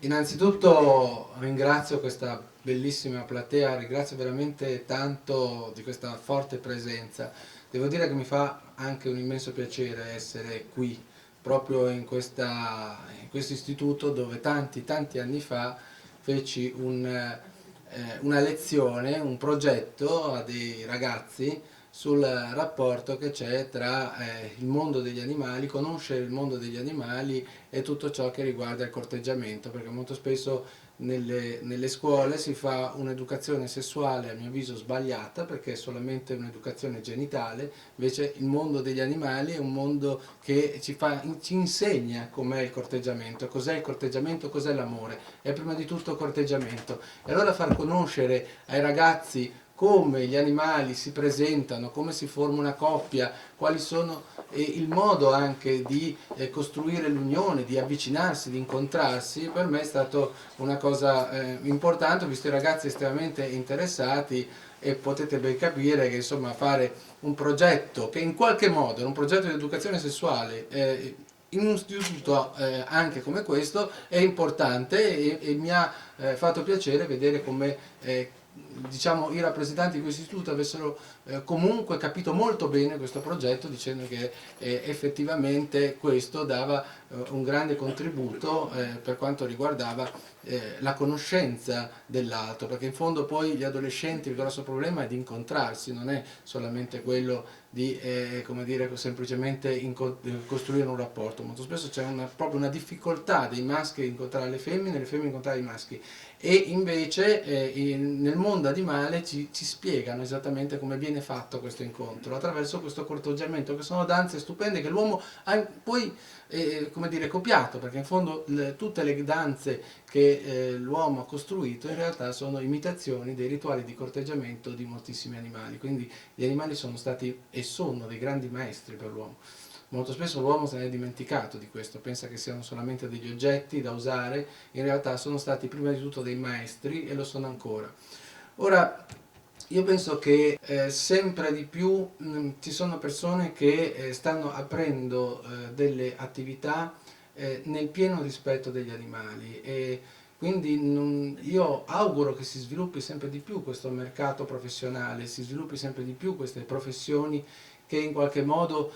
Innanzitutto ringrazio questa bellissima platea, ringrazio veramente tanto di questa forte presenza. Devo dire che mi fa anche un immenso piacere essere qui, proprio in questo istituto dove tanti anni fa feci una lezione, un progetto a dei ragazzi sul rapporto che c'è tra il mondo degli animali, conoscere il mondo degli animali e tutto ciò che riguarda il corteggiamento, perché molto spesso nelle scuole si fa un'educazione sessuale, a mio avviso sbagliata, perché è solamente un'educazione genitale. Invece il mondo degli animali è un mondo che ci insegna com'è il corteggiamento, cos'è l'amore. È prima di tutto corteggiamento. E allora far conoscere ai ragazzi come gli animali si presentano, come si forma una coppia, quali sono il modo anche di costruire l'unione, di avvicinarsi, di incontrarsi, per me è stata una cosa importante. Ho visto i ragazzi estremamente interessati e potete ben capire che insomma fare un progetto che in qualche modo è un progetto di educazione sessuale in un istituto anche come questo è importante e mi ha fatto piacere vedere come diciamo, i rappresentanti di questo istituto avessero comunque capito molto bene questo progetto, dicendo che effettivamente questo dava un grande contributo per quanto riguardava la conoscenza dell'altro, perché in fondo poi gli adolescenti il grosso problema è di incontrarsi, non è solamente quello di come dire, semplicemente costruire un rapporto. Molto spesso c'è proprio una difficoltà dei maschi a incontrare le femmine a incontrare i maschi, e invece nel mondo animale ci spiegano esattamente come viene fatto questo incontro attraverso questo corteggiamento, che sono danze stupende che l'uomo ha poi come dire, copiato, perché in fondo tutte le danze che l'uomo ha costruito in realtà sono imitazioni dei rituali di corteggiamento di moltissimi animali, quindi gli animali sono stati e sono dei grandi maestri per l'uomo. Molto spesso l'uomo se ne è dimenticato di questo, pensa che siano solamente degli oggetti da usare, in realtà sono stati prima di tutto dei maestri e lo sono ancora. Ora, io penso che sempre di più ci sono persone che stanno aprendo delle attività nel pieno rispetto degli animali, e quindi io auguro che si sviluppi sempre di più questo mercato professionale, si sviluppi sempre di più queste professioni che in qualche modo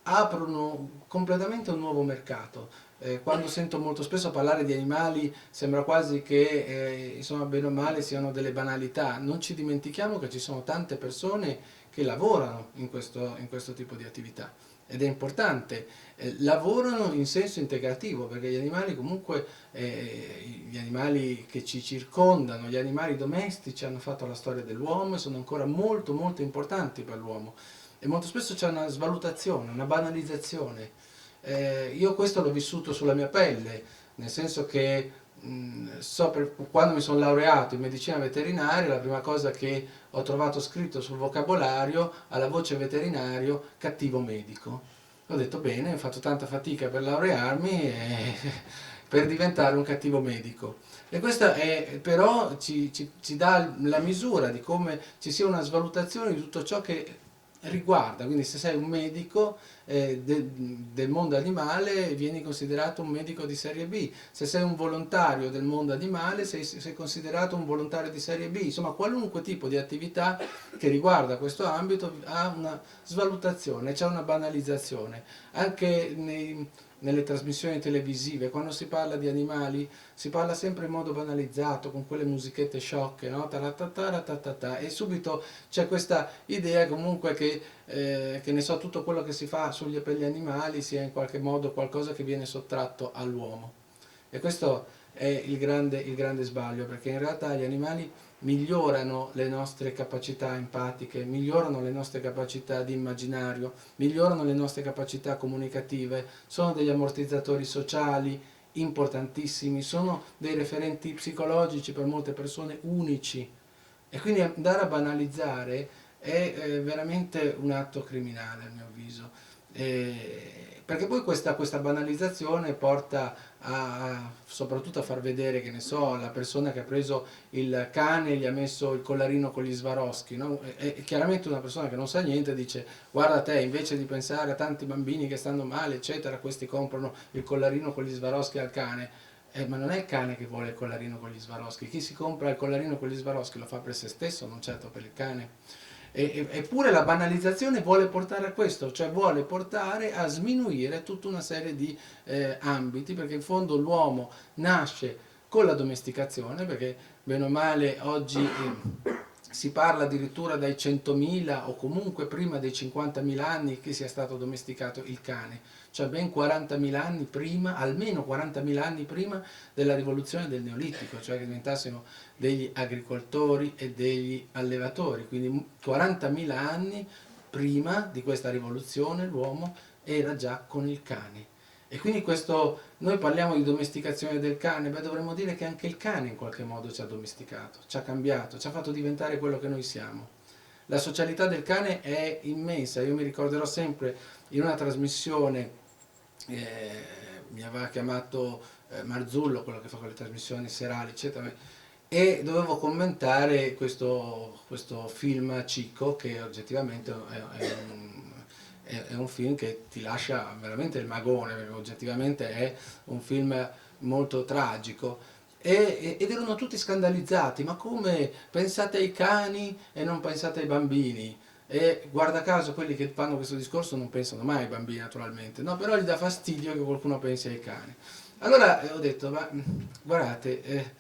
aprono completamente un nuovo mercato. Quando sento molto spesso parlare di animali sembra quasi che insomma bene o male siano delle banalità. Non ci dimentichiamo che ci sono tante persone che lavorano in questo tipo di attività, ed è importante. Lavorano in senso integrativo, perché gli animali comunque, gli animali che ci circondano, gli animali domestici hanno fatto la storia dell'uomo e sono ancora molto importanti per l'uomo, e molto spesso c'è una svalutazione, una banalizzazione. Io questo l'ho vissuto sulla mia pelle, nel senso che quando mi sono laureato in medicina veterinaria, la prima cosa che ho trovato scritto sul vocabolario, alla voce veterinario, cattivo medico. Ho detto bene, ho fatto tanta fatica per laurearmi e per diventare un cattivo medico. E questo però ci dà la misura di come ci sia una svalutazione di tutto ciò che riguarda. Quindi se sei un medico del mondo animale vieni considerato un medico di serie B, se sei un volontario del mondo animale sei considerato un volontario di serie B. Insomma, qualunque tipo di attività che riguarda questo ambito ha una svalutazione, c'è una banalizzazione. Anche nelle trasmissioni televisive, quando si parla di animali, si parla sempre in modo banalizzato, con quelle musichette sciocche, no? Taratata, e subito c'è questa idea comunque che ne so, tutto quello che si fa per gli animali sia in qualche modo qualcosa che viene sottratto all'uomo. E questo è il grande sbaglio, perché in realtà gli animali migliorano le nostre capacità empatiche, migliorano le nostre capacità di immaginario, migliorano le nostre capacità comunicative, sono degli ammortizzatori sociali importantissimi, sono dei referenti psicologici per molte persone unici, e quindi andare a banalizzare è veramente un atto criminale a mio avviso. Perché poi questa banalizzazione porta soprattutto a far vedere, che ne so, la persona che ha preso il cane e gli ha messo il collarino con gli Swarovski, no? E chiaramente una persona che non sa niente dice: guarda te, invece di pensare a tanti bambini che stanno male eccetera, questi comprano il collarino con gli Swarovski al cane. Ma non è il cane che vuole il collarino con gli Swarovski. Chi si compra il collarino con gli Swarovski lo fa per se stesso, non certo per il cane. Eppure la banalizzazione vuole portare a questo, cioè vuole portare a sminuire tutta una serie di ambiti, perché in fondo l'uomo nasce con la domesticazione, perché bene o male oggi si parla addirittura dai 100.000 o comunque prima dei 50.000 anni che sia stato domesticato il cane, cioè ben 40.000 anni prima, almeno 40.000 anni prima della rivoluzione del Neolitico, cioè che diventassero degli agricoltori e degli allevatori, quindi 40.000 anni prima di questa rivoluzione l'uomo era già con il cane. E quindi questo, noi parliamo di domesticazione del cane, beh dovremmo dire che anche il cane in qualche modo ci ha domesticato, ci ha cambiato, ci ha fatto diventare quello che noi siamo. La socialità del cane è immensa, io mi ricorderò sempre in una trasmissione, mi aveva chiamato Marzullo, quello che fa quelle trasmissioni serali, eccetera, e dovevo commentare questo film Cicco, che oggettivamente è un film che ti lascia veramente il magone, perché oggettivamente è un film molto tragico. Ed erano tutti scandalizzati, ma come pensate ai cani e non pensate ai bambini? E guarda caso quelli che fanno questo discorso non pensano mai ai bambini naturalmente, no, però gli dà fastidio che qualcuno pensi ai cani. Allora ho detto, ma guardate,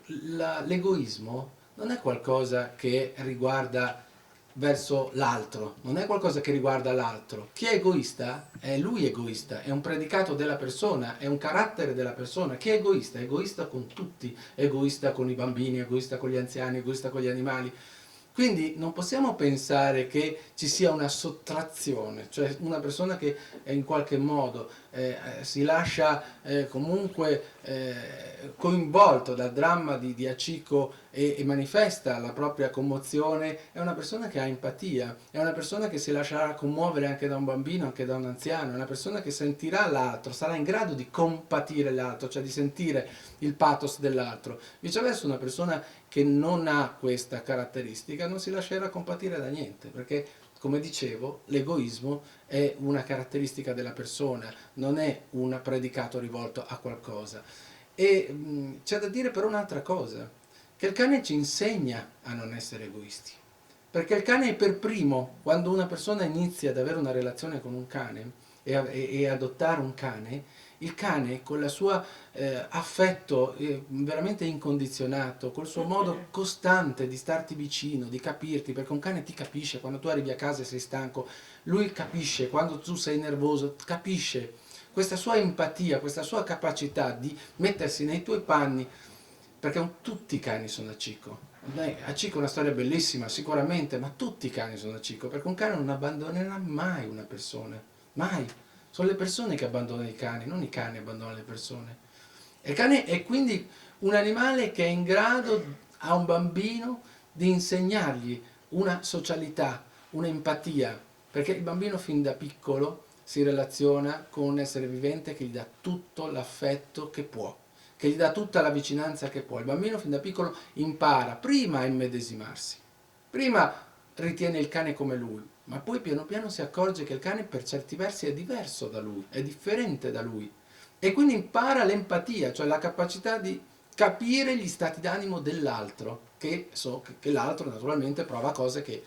l'egoismo non è qualcosa che riguarda verso l'altro, non è qualcosa che riguarda l'altro. Chi è egoista è lui egoista, è un predicato della persona, è un carattere della persona. Chi è egoista con tutti, è egoista con i bambini, è egoista con gli anziani, è egoista con gli animali. Quindi non possiamo pensare che ci sia una sottrazione, cioè una persona che in qualche modo si lascia comunque coinvolto dal dramma di Hachiko e manifesta la propria commozione, è una persona che ha empatia, è una persona che si lascerà commuovere anche da un bambino, anche da un anziano, è una persona che sentirà l'altro, sarà in grado di compatire l'altro, cioè di sentire il pathos dell'altro. Viceversa una persona che non ha questa caratteristica non si lascerà compatire da niente, perché come dicevo l'egoismo è una caratteristica della persona, non è un predicato rivolto a qualcosa. E c'è da dire però un'altra cosa, che il cane ci insegna a non essere egoisti, perché il cane è per primo, quando una persona inizia ad avere una relazione con un cane e adottare un cane, il cane con il suo affetto veramente incondizionato, col suo modo costante di starti vicino, di capirti, perché un cane ti capisce quando tu arrivi a casa e sei stanco, lui capisce quando tu sei nervoso, capisce questa sua empatia, questa sua capacità di mettersi nei tuoi panni, perché tutti i cani sono a Cicco. A Cicco è una storia bellissima, sicuramente, ma tutti i cani sono a Cicco, perché un cane non abbandonerà mai una persona, mai. Sono le persone che abbandonano i cani, non i cani abbandonano le persone. E il cane è quindi un animale che è in grado a un bambino di insegnargli una socialità, un'empatia, perché il bambino fin da piccolo si relaziona con un essere vivente che gli dà tutto l'affetto che può, che gli dà tutta la vicinanza che può. Il bambino fin da piccolo impara prima a immedesimarsi, prima ritiene il cane come lui, ma poi piano piano si accorge che il cane per certi versi è diverso da lui, è differente da lui. E quindi impara l'empatia, cioè la capacità di capire gli stati d'animo dell'altro, che so che l'altro naturalmente prova cose che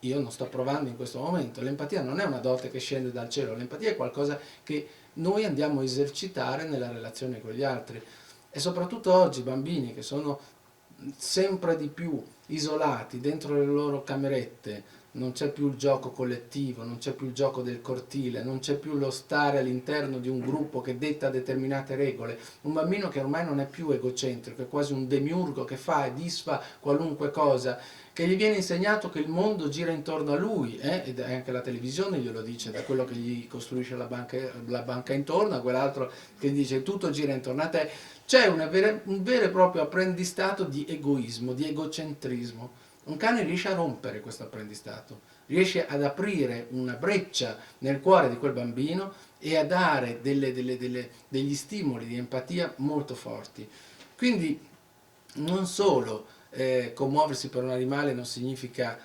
io non sto provando in questo momento. L'empatia non è una dote che scende dal cielo, l'empatia è qualcosa che noi andiamo a esercitare nella relazione con gli altri. E soprattutto oggi i bambini che sono sempre di più isolati dentro le loro camerette, non c'è più il gioco collettivo, non c'è più il gioco del cortile, non c'è più lo stare all'interno di un gruppo che detta determinate regole. Un bambino che ormai non è più egocentrico, è quasi un demiurgo che fa e disfa qualunque cosa, che gli viene insegnato che il mondo gira intorno a lui, ed anche la televisione glielo dice, da quello che gli costruisce la banca intorno a quell'altro che dice tutto gira intorno a te. C'è un vero e proprio apprendistato di egoismo, di egocentrismo. Un cane riesce a rompere questo apprendistato, riesce ad aprire una breccia nel cuore di quel bambino e a dare degli stimoli di empatia molto forti. Quindi non solo commuoversi per un animale non significa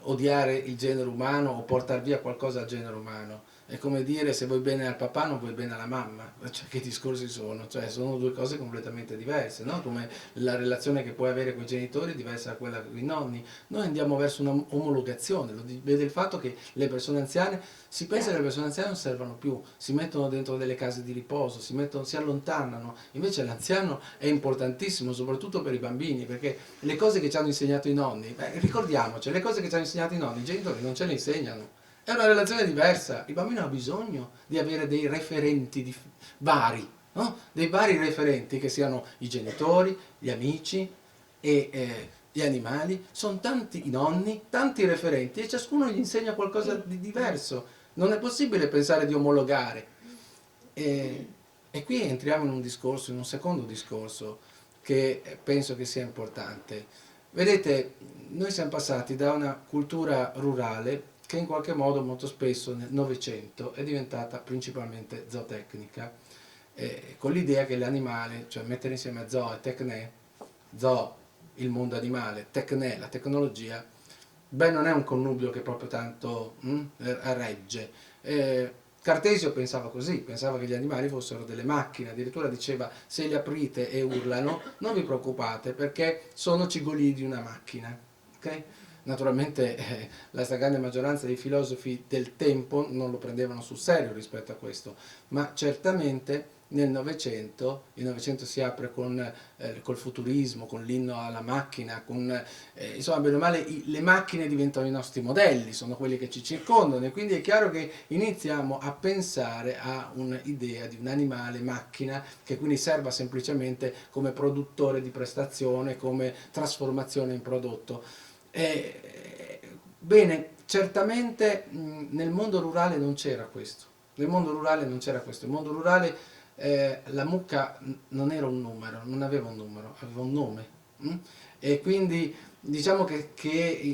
odiare il genere umano o portare via qualcosa al genere umano, È come dire se vuoi bene al papà non vuoi bene alla mamma, cioè che discorsi sono? Cioè sono due cose completamente diverse, no? Come la relazione che puoi avere con i genitori è diversa da quella con i nonni. Noi andiamo verso una omologazione, vede il fatto che le persone anziane, si pensa che le persone anziane non servano più, si mettono dentro delle case di riposo, si allontanano, invece l'anziano è importantissimo, soprattutto per i bambini, perché le cose che ci hanno insegnato i nonni, ricordiamoci, le cose che ci hanno insegnato i nonni, i genitori non ce le insegnano. È una relazione diversa, il bambino ha bisogno di avere dei referenti vari, no? Dei vari referenti che siano i genitori, gli amici e gli animali, sono tanti i nonni, tanti referenti e ciascuno gli insegna qualcosa di diverso, non è possibile pensare di omologare. E qui entriamo in un discorso, in un secondo discorso che penso che sia importante. Vedete, noi siamo passati da una cultura rurale che in qualche modo molto spesso nel Novecento è diventata principalmente zootecnica, con l'idea che l'animale, cioè mettere insieme zoo e tecne, zoo il mondo animale, tecne la tecnologia, beh non è un connubio che proprio tanto regge. Cartesio pensava così, pensava che gli animali fossero delle macchine, addirittura diceva se li aprite e urlano non vi preoccupate perché sono cigolii di una macchina. Okay? Naturalmente la stragrande maggioranza dei filosofi del tempo non lo prendevano sul serio rispetto a questo, ma certamente nel Novecento, il Novecento si apre col futurismo, con l'inno alla macchina, insomma bene o male le macchine diventano i nostri modelli, sono quelli che ci circondano e quindi è chiaro che iniziamo a pensare a un'idea di un animale macchina che quindi serva semplicemente come produttore di prestazione, come trasformazione in prodotto. Bene, certamente nel mondo rurale non c'era questo. Nel mondo rurale non c'era questo. Il mondo rurale la mucca non era un numero, non aveva un numero, aveva un nome. E quindi diciamo che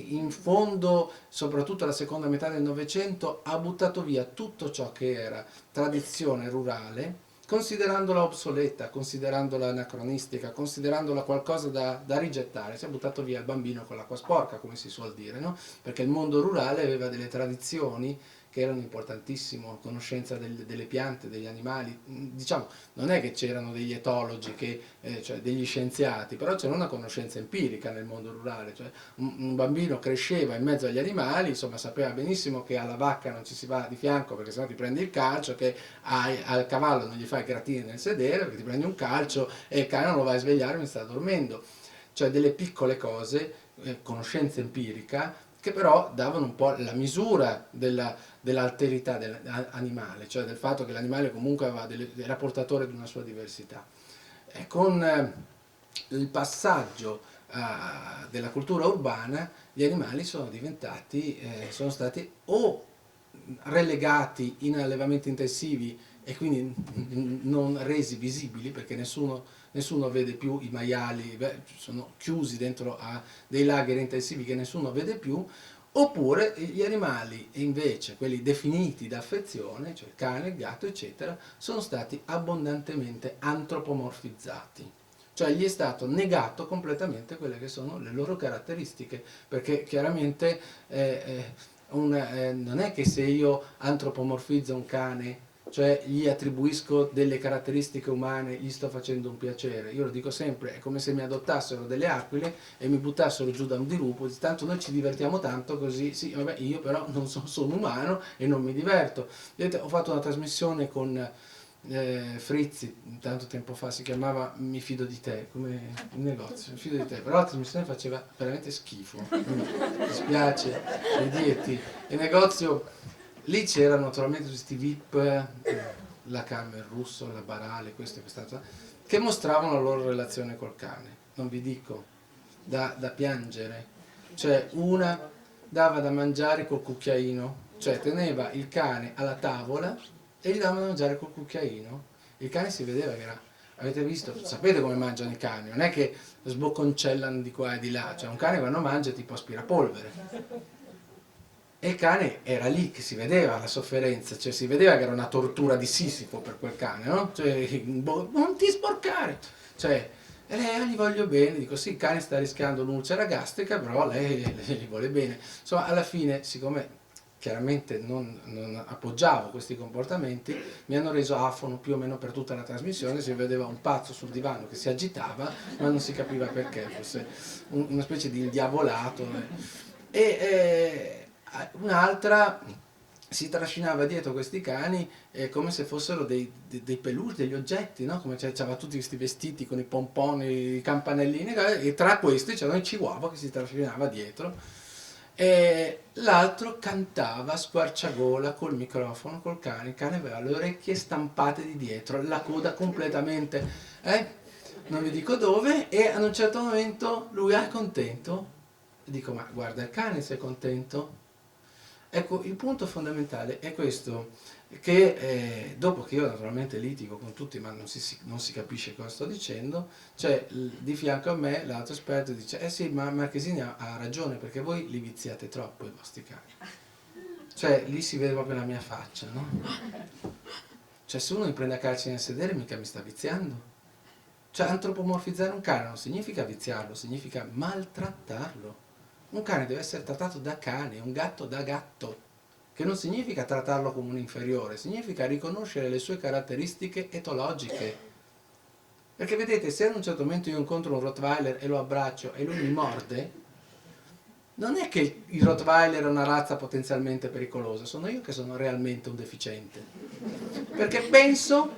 in fondo, soprattutto la seconda metà del Novecento, ha buttato via tutto ciò che era tradizione rurale, considerandola obsoleta, considerandola anacronistica, considerandola qualcosa da rigettare. Si è buttato via il bambino con l'acqua sporca, come si suol dire, no? Perché il mondo rurale aveva delle tradizioni che erano importantissime, conoscenza delle piante, degli animali. Diciamo, non è che c'erano degli etologi, cioè degli scienziati, però c'era una conoscenza empirica nel mondo rurale. Cioè, un bambino cresceva in mezzo agli animali, insomma sapeva benissimo che alla vacca non ci si va di fianco perché sennò ti prendi il calcio, che al cavallo non gli fai gratini nel sedere perché ti prendi un calcio e il cane non lo vai a svegliare mentre sta dormendo. Cioè delle piccole cose, conoscenza empirica, che però davano un po' la misura dell'alterità dell'animale, cioè del fatto che l'animale comunque era portatore di una sua diversità. E con il passaggio della cultura urbana, gli animali sono stati o relegati in allevamenti intensivi e quindi non resi visibili perché nessuno vede più i maiali, sono chiusi dentro a dei lager intensivi che nessuno vede più, oppure gli animali invece, quelli definiti da affezione, cioè il cane, il gatto eccetera, sono stati abbondantemente antropomorfizzati. Cioè gli è stato negato completamente quelle che sono le loro caratteristiche, perché chiaramente non è che se io antropomorfizzo un cane, cioè gli attribuisco delle caratteristiche umane, gli sto facendo un piacere. Io lo dico sempre, è come se mi adottassero delle aquile e mi buttassero giù da un dirupo, tanto noi ci divertiamo tanto così, sì, vabbè, io però non sono umano e non mi diverto. Vedete, ho fatto una trasmissione con Frizzi, tanto tempo fa, si chiamava Mi fido di te, come il negozio, Mi fido di te, però la trasmissione faceva veramente schifo, mi dispiace di dirti, il negozio, lì c'erano naturalmente questi VIP, la Carmen Russo, la Barale, questo e quest'altro, che mostravano la loro relazione col cane, non vi dico, da piangere, cioè una dava da mangiare col cucchiaino, cioè teneva il cane alla tavola e gli davano da mangiare col cucchiaino. Il cane si vedeva che era, avete visto, sapete come mangiano i cani, non è che sbocconcellano di qua e di là, cioè un cane quando mangia tipo aspirapolvere. E il cane era lì che si vedeva la sofferenza, cioè si vedeva che era una tortura di Sisifo per quel cane, no? Cioè, non ti sporcare! Cioè, e lei gli voglio bene, dico sì, il cane sta rischiando un'ulcera gastrica, però lei gli vuole bene. Insomma, alla fine, siccome chiaramente non appoggiavo questi comportamenti, mi hanno reso afono più o meno per tutta la trasmissione. Si vedeva un pazzo sul divano che si agitava, ma non si capiva perché, fosse una specie di indiavolato. Un'altra si trascinava dietro questi cani come se fossero dei peluche, degli oggetti, no? Come c'aveva tutti questi vestiti con i pomponi, i campanellini, e tra questi c'era il chihuahua che si trascinava dietro. E l'altro cantava a squarciagola col microfono, col cane. Il cane aveva le orecchie stampate di dietro, la coda completamente, non vi dico dove, e ad un certo momento lui è contento. E dico, ma guarda il cane se è contento. Ecco, il punto fondamentale è questo, che dopo che io naturalmente litigo con tutti, ma non si capisce cosa sto dicendo, c'è di fianco a me l'altro esperto e dice, eh sì, ma Marchesini ha ragione, perché voi li viziate troppo i vostri cani. Cioè, lì si vede proprio la mia faccia, no? Cioè, se uno mi prende a calci nel sedere, mica mi sta viziando. Cioè, antropomorfizzare un cane non significa viziarlo, significa maltrattarlo. Un cane deve essere trattato da cane, un gatto da gatto, che non significa trattarlo come un inferiore, significa riconoscere le sue caratteristiche etologiche. Perché vedete, se ad un certo momento io incontro un Rottweiler e lo abbraccio e lui mi morde, non è che il Rottweiler è una razza potenzialmente pericolosa, sono io che sono realmente un deficiente. Perché penso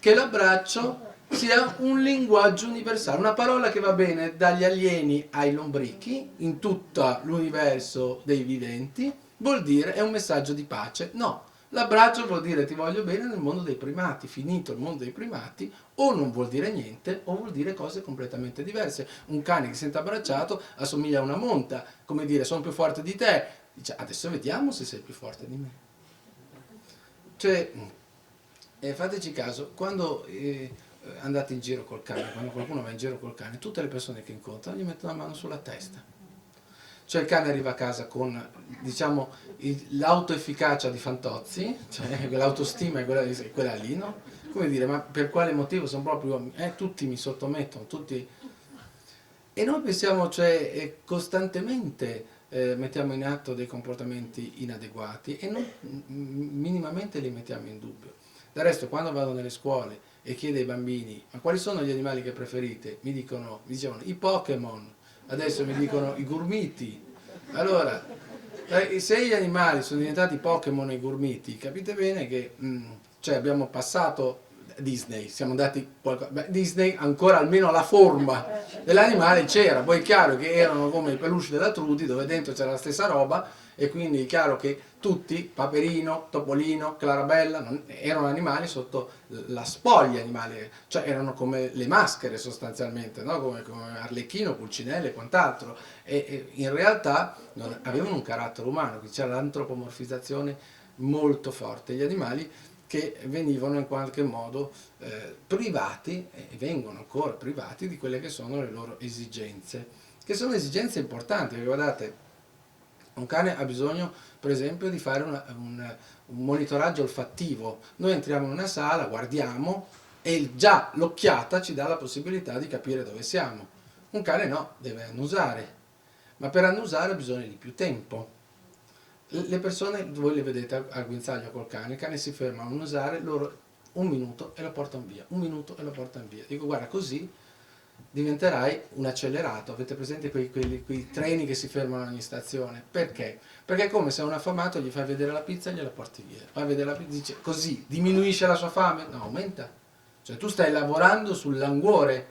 che l'abbraccio sia un linguaggio universale, una parola che va bene dagli alieni ai lombrichi, in tutto l'universo dei viventi, vuol dire è un messaggio di pace. No, l'abbraccio vuol dire ti voglio bene nel mondo dei primati, finito il mondo dei primati, o non vuol dire niente o vuol dire cose completamente diverse. Un cane che si sente abbracciato assomiglia a una monta, come dire sono più forte di te, dice adesso vediamo se sei più forte di me. Cioè, fateci caso, quando andate in giro col cane, quando qualcuno va in giro col cane, tutte le persone che incontrano gli mettono la mano sulla testa. Cioè il cane arriva a casa con, diciamo, l'autoefficacia di Fantozzi, cioè l'autostima è quella lì, no? Come dire, ma per quale motivo? Sono proprio, tutti mi sottomettono, tutti. E noi pensiamo, cioè, costantemente mettiamo in atto dei comportamenti inadeguati e non minimamente li mettiamo in dubbio. Del resto, quando vado nelle scuole e chiedo ai bambini, ma quali sono gli animali che preferite? Mi dicevano i Pokémon, adesso mi dicono i gurmiti. Allora, se gli animali sono diventati Pokémon e gurmiti, capite bene che cioè abbiamo passato Disney, siamo andati Disney ancora almeno la forma dell'animale c'era, poi è chiaro che erano come i peluche della Trudy dove dentro c'era la stessa roba e quindi è chiaro che tutti, Paperino, Topolino, Clarabella, erano animali sotto la spoglia animale, cioè erano come le maschere sostanzialmente, no? come Arlecchino, Pulcinella e quant'altro, e in realtà avevano un carattere umano, c'era l'antropomorfizzazione molto forte, gli animali che venivano in qualche modo privati, e vengono ancora privati, di quelle che sono le loro esigenze, che sono esigenze importanti, perché guardate, un cane ha bisogno, per esempio, di fare un monitoraggio olfattivo. Noi entriamo in una sala, guardiamo e già l'occhiata ci dà la possibilità di capire dove siamo. Un cane no, deve annusare, ma per annusare ha bisogno di più tempo. Le persone, voi le vedete al guinzaglio col cane, il cane si ferma a annusare, loro un minuto e lo portano via, un minuto e lo portano via. Dico, guarda, così diventerai un accelerato. Avete presente quei treni che si fermano a ogni stazione? Perché? Perché è come se a un affamato gli fai vedere la pizza e gliela porti via. Fai vedere la pizza, dice così, diminuisce la sua fame? No, aumenta. Cioè tu stai lavorando sul languore,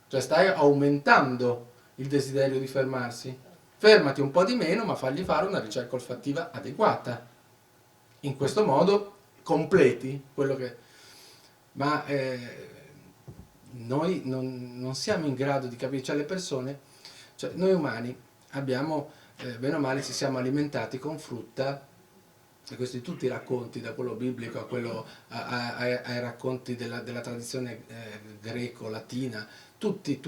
cioè stai aumentando il desiderio di fermarsi. Fermati un po' di meno, ma fagli fare una ricerca olfattiva adeguata. In questo modo completi quello che... Ma noi non siamo in grado di capire, cioè le persone, cioè noi umani abbiamo, bene o male, ci siamo alimentati con frutta, e questi tutti i racconti, da quello biblico a quello, ai racconti della tradizione greco-latina, tutti,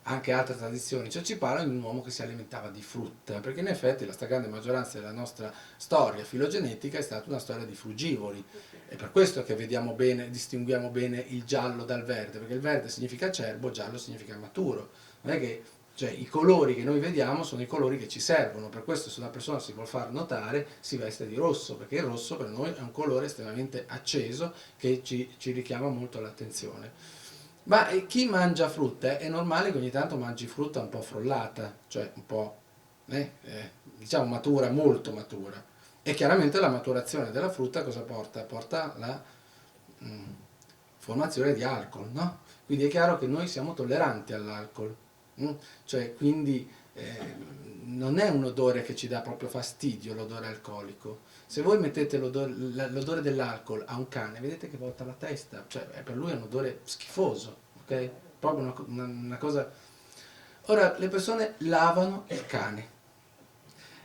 anche altre tradizioni, cioè ci parlano di un uomo che si alimentava di frutta, perché in effetti la stragrande maggioranza della nostra storia filogenetica è stata una storia di frugivori. È per questo che vediamo bene, distinguiamo bene il giallo dal verde, perché il verde significa acerbo, giallo significa maturo. Non è che Cioè i colori che noi vediamo sono i colori che ci servono, per questo se una persona si vuol far notare si veste di rosso, perché il rosso per noi è un colore estremamente acceso che ci richiama molto l'attenzione. Ma chi mangia frutta è normale che ogni tanto mangi frutta un po' frollata, cioè un po' diciamo matura, molto matura. E chiaramente la maturazione della frutta cosa porta? Porta alla mm, formazione di alcol, no? Quindi è chiaro che noi siamo tolleranti all'alcol, cioè quindi non è un odore che ci dà proprio fastidio l'odore alcolico. Se voi mettete l'odore dell'alcol a un cane, vedete che volta la testa, cioè per lui è un odore schifoso, ok? Proprio una cosa. Ora le persone lavano il cane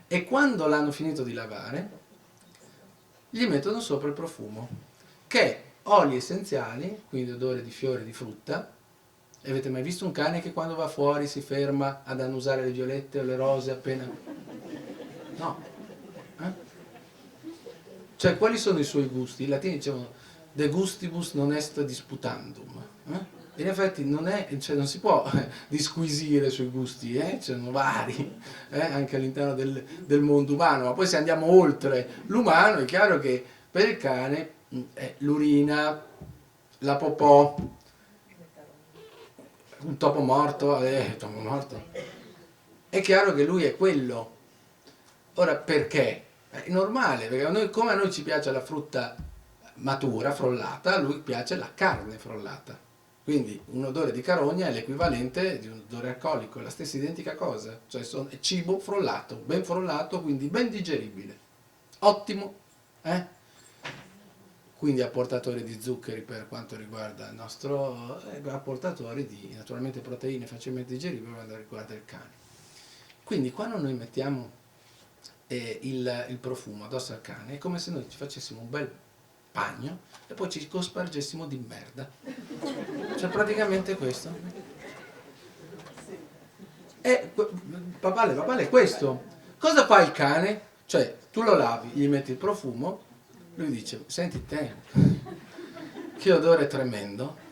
e quando l'hanno finito di lavare gli mettono sopra il profumo, che è oli essenziali, quindi odore di fiori di frutta. E avete mai visto un cane che quando va fuori si ferma ad annusare le violette o le rose appena? No. Eh? Cioè, quali sono i suoi gusti? I latini dicevano de gustibus non est disputandum. In effetti cioè, non si può disquisire sui gusti, ce ne sono vari, anche all'interno del mondo umano, ma poi se andiamo oltre l'umano è chiaro che per il cane l'urina, la popò, un topo morto, topo morto, è chiaro che lui è quello. Ora perché? È normale, perché come a noi ci piace la frutta matura, frollata, a lui piace la carne frollata. Quindi un odore di carogna è l'equivalente di un odore alcolico, è la stessa identica cosa, cioè è cibo frollato, ben frollato, quindi ben digeribile. Ottimo, eh? Quindi apportatori di zuccheri per quanto riguarda il nostro, apportatori di naturalmente proteine facilmente digeribili per quanto riguarda il cane. Quindi quando noi mettiamo il profumo addosso al cane è come se noi ci facessimo un bel bagno e poi ci cospargessimo di merda. Cioè praticamente questo. E papale è questo. Cosa fa il cane? Cioè tu lo lavi, gli metti il profumo, lui dice senti te, che odore tremendo.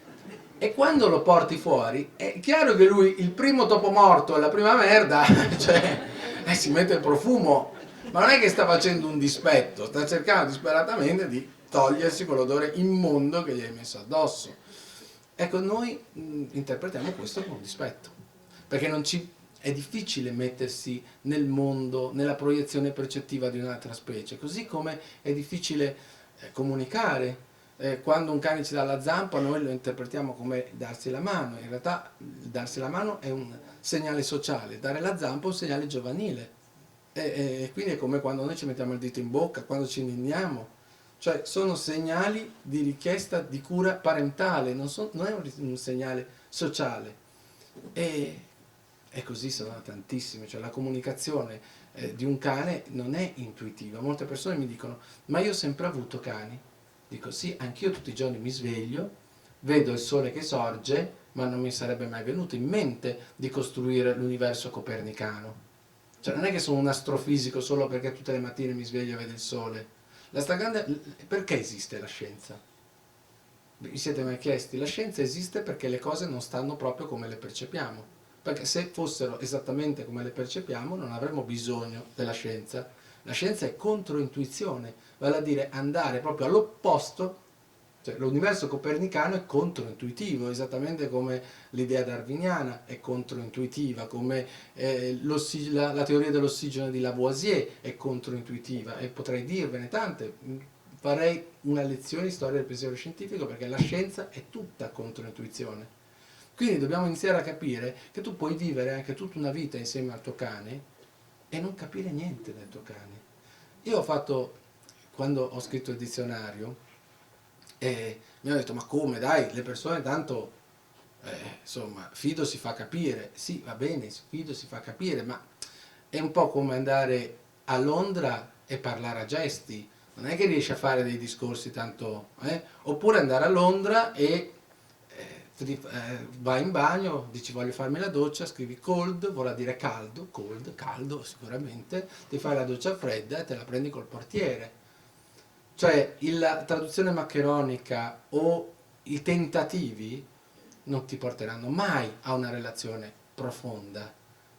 E quando lo porti fuori è chiaro che lui il primo topo morto e la prima merda, cioè si mette il profumo, ma non è che sta facendo un dispetto, sta cercando disperatamente di togliersi quell'odore immondo che gli hai messo addosso. Ecco, noi interpretiamo questo come un dispetto, perché è difficile mettersi nel mondo, nella proiezione percettiva di un'altra specie, così come è difficile comunicare. Quando un cane ci dà la zampa noi lo interpretiamo come darsi la mano, in realtà darsi la mano è un segnale sociale, dare la zampa è un segnale giovanile, e quindi è come quando noi ci mettiamo il dito in bocca, quando ci indigniamo, cioè sono segnali di richiesta di cura parentale, non è un segnale sociale. E così sono tantissime, cioè la comunicazione di un cane non è intuitiva. Molte persone mi dicono, ma io ho sempre avuto cani. Dico sì, anch'io tutti i giorni mi sveglio, vedo il sole che sorge, ma non mi sarebbe mai venuto in mente di costruire l'universo copernicano. Cioè non è che sono un astrofisico solo perché tutte le mattine mi sveglio e vedo il sole. Perché esiste la scienza? Vi siete mai chiesti? La scienza esiste perché le cose non stanno proprio come le percepiamo. Perché se fossero esattamente come le percepiamo non avremmo bisogno della scienza. La scienza è controintuizione, vale a dire andare proprio all'opposto, cioè l'universo copernicano è controintuitivo, esattamente come l'idea darwiniana è controintuitiva, come la teoria dell'ossigeno di Lavoisier è controintuitiva, e potrei dirvene tante. Farei una lezione di storia del pensiero scientifico perché la scienza è tutta controintuizione. Quindi dobbiamo iniziare a capire che tu puoi vivere anche tutta una vita insieme al tuo cane e non capire niente del tuo cane. Io ho fatto, quando ho scritto il dizionario, mi hanno detto, ma come, dai, le persone tanto, insomma, fido si fa capire. Sì, va bene, fido si fa capire, ma è un po' come andare a Londra e parlare a gesti. Non è che riesci a fare dei discorsi tanto. Oppure andare a Londra e vai in bagno, dici voglio farmi la doccia, scrivi cold, vuol dire caldo, cold, caldo sicuramente, ti fai la doccia fredda e te la prendi col portiere. Cioè la traduzione maccheronica o i tentativi non ti porteranno mai a una relazione profonda.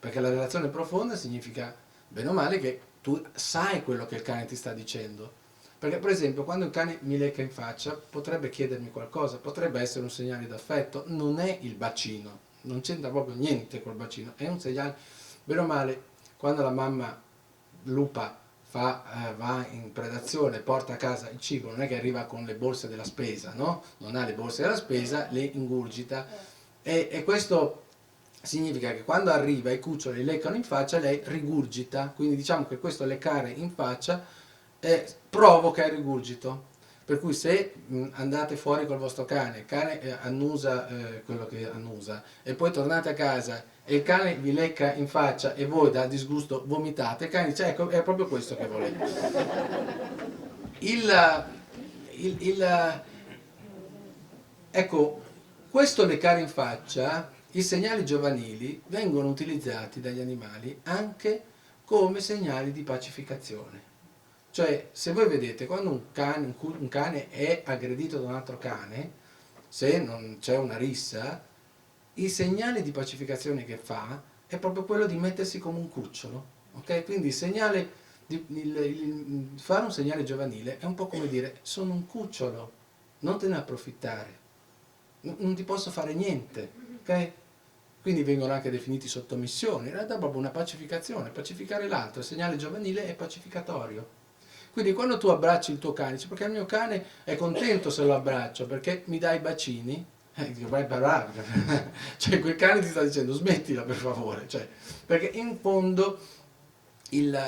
perché la relazione profonda significa, bene o male, che tu sai quello che il cane ti sta dicendo. Perché per esempio quando il cane mi lecca in faccia potrebbe chiedermi qualcosa, potrebbe essere un segnale d'affetto, non è il bacino, non c'entra proprio niente col bacino, è un segnale, bene o male, quando la mamma lupa va in predazione, porta a casa il cibo, non è che arriva con le borse della spesa, no? Non ha le borse della spesa, le ingurgita e questo significa che quando arriva i cuccioli leccano in faccia, lei rigurgita, quindi diciamo che questo leccare in faccia provoca il rigurgito. Per cui se andate fuori col vostro cane, il cane annusa quello che annusa, e poi tornate a casa e il cane vi lecca in faccia e voi da disgusto vomitate, il cane dice ecco è proprio questo che volete. Il, il, ecco, questo leccare in faccia, i segnali giovanili vengono utilizzati dagli animali anche come segnali di pacificazione. Cioè, se voi vedete, quando un cane è aggredito da un altro cane, se non c'è una rissa, i segnali di pacificazione che fa è proprio quello di mettersi come un cucciolo. Ok? Quindi fare un segnale giovanile è un po' come dire sono un cucciolo, non te ne approfittare, non ti posso fare niente. Ok? Quindi vengono anche definiti sottomissioni, in realtà è proprio una pacificazione, pacificare l'altro, il segnale giovanile è pacificatorio. Quindi quando tu abbracci il tuo cane, dici perché il mio cane è contento se lo abbraccio, perché mi dai i bacini, dico, vai bravo, cioè quel cane ti sta dicendo smettila per favore, cioè, perché in fondo il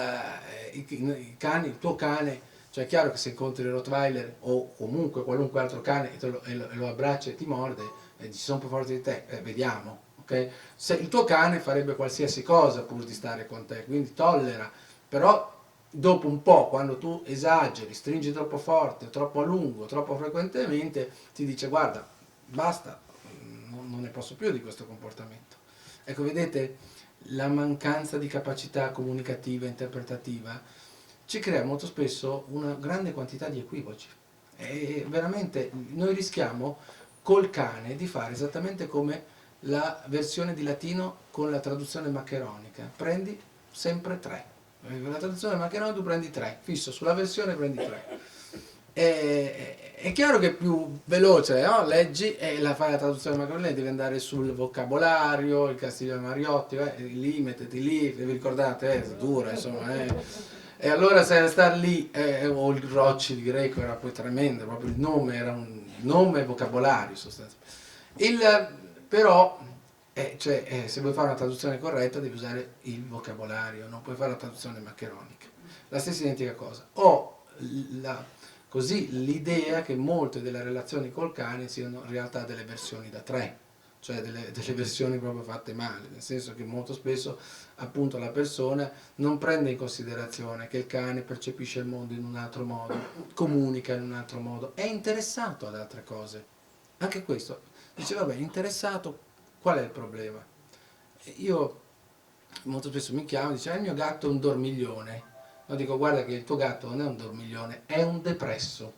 tuo cane, cioè è chiaro che se incontri il Rottweiler o comunque qualunque altro cane e lo abbraccia e ti morde e dici sono più forte di te, vediamo, ok? Se il tuo cane farebbe qualsiasi cosa pur di stare con te, quindi tollera, però dopo un po', quando tu esageri, stringi troppo forte, troppo a lungo, troppo frequentemente, ti dice guarda, basta, non ne posso più di questo comportamento. Ecco, vedete, la mancanza di capacità comunicativa e interpretativa ci crea molto spesso una grande quantità di equivoci. E veramente noi rischiamo col cane di fare esattamente come la versione di latino con la traduzione maccheronica. Prendi sempre 3. La traduzione maccheronica tu prendi 3, fisso, sulla versione prendi 3. È chiaro che è più veloce, no? Leggi e la fai la traduzione maccheronica, devi andare sul vocabolario, il Castiglione Mariotti, lì, mettiti lì, vi ricordate, è dura, insomma. E allora se star lì, o il Rocci di greco era poi tremendo, proprio il nome era un nome vocabolario sostanzialmente. Però, se vuoi fare una traduzione corretta devi usare il vocabolario, non puoi fare la traduzione maccheronica. La stessa identica cosa. Così l'idea che molte delle relazioni col cane siano in realtà delle versioni da 3, cioè delle versioni proprio fatte male, nel senso che molto spesso appunto la persona non prende in considerazione che il cane percepisce il mondo in un altro modo, comunica in un altro modo, è interessato ad altre cose. Anche questo, dice vabbè, interessato, qual è il problema? Io molto spesso mi chiamano e dice il mio gatto è un dormiglione. Io dico guarda che il tuo gatto non è un dormiglione, è un depresso.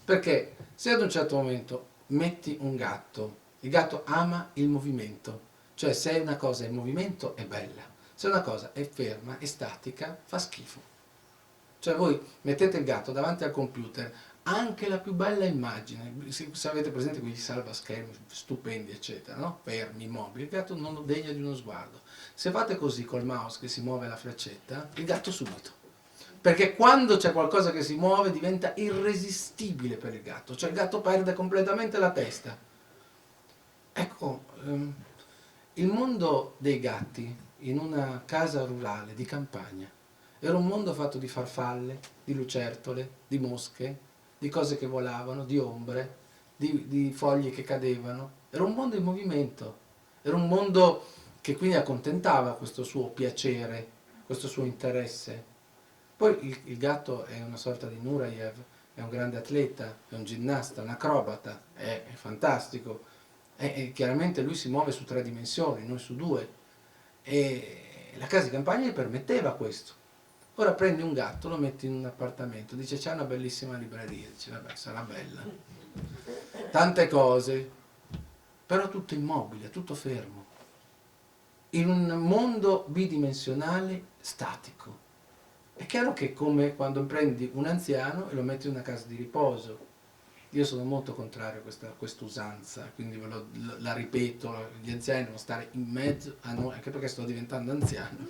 Perché se ad un certo momento metti un gatto, il gatto ama il movimento, cioè se una cosa è in movimento è bella, se una cosa è ferma, è statica, fa schifo. Cioè voi mettete il gatto davanti al computer, anche la più bella immagine, se avete presente quegli salvaschermi stupendi eccetera, no? Fermi, immobili, il gatto non degno di uno sguardo. Se fate così col mouse che si muove la freccetta, il gatto subito. Perché quando c'è qualcosa che si muove diventa irresistibile per il gatto, cioè il gatto perde completamente la testa. Ecco, il mondo dei gatti in una casa rurale di campagna era un mondo fatto di farfalle, di lucertole, di mosche, di cose che volavano, di ombre, di foglie che cadevano. Era un mondo in movimento, era un mondo che quindi accontentava questo suo piacere, questo suo interesse. Poi il gatto è una sorta di Nureyev, è un grande atleta, è un ginnasta, un acrobata, è fantastico. E chiaramente lui si muove su 3 dimensioni, non su 2. E la casa di campagna gli permetteva questo. Ora prendi un gatto, lo metti in un appartamento, dice c'è una bellissima libreria, dice vabbè sarà bella, tante cose, però tutto immobile, tutto fermo. in un mondo bidimensionale statico. È chiaro che è come quando prendi un anziano e lo metti in una casa di riposo. Io sono molto contrario a questa usanza, quindi la ripeto, gli anziani devono stare in mezzo a noi, anche perché sto diventando anziano.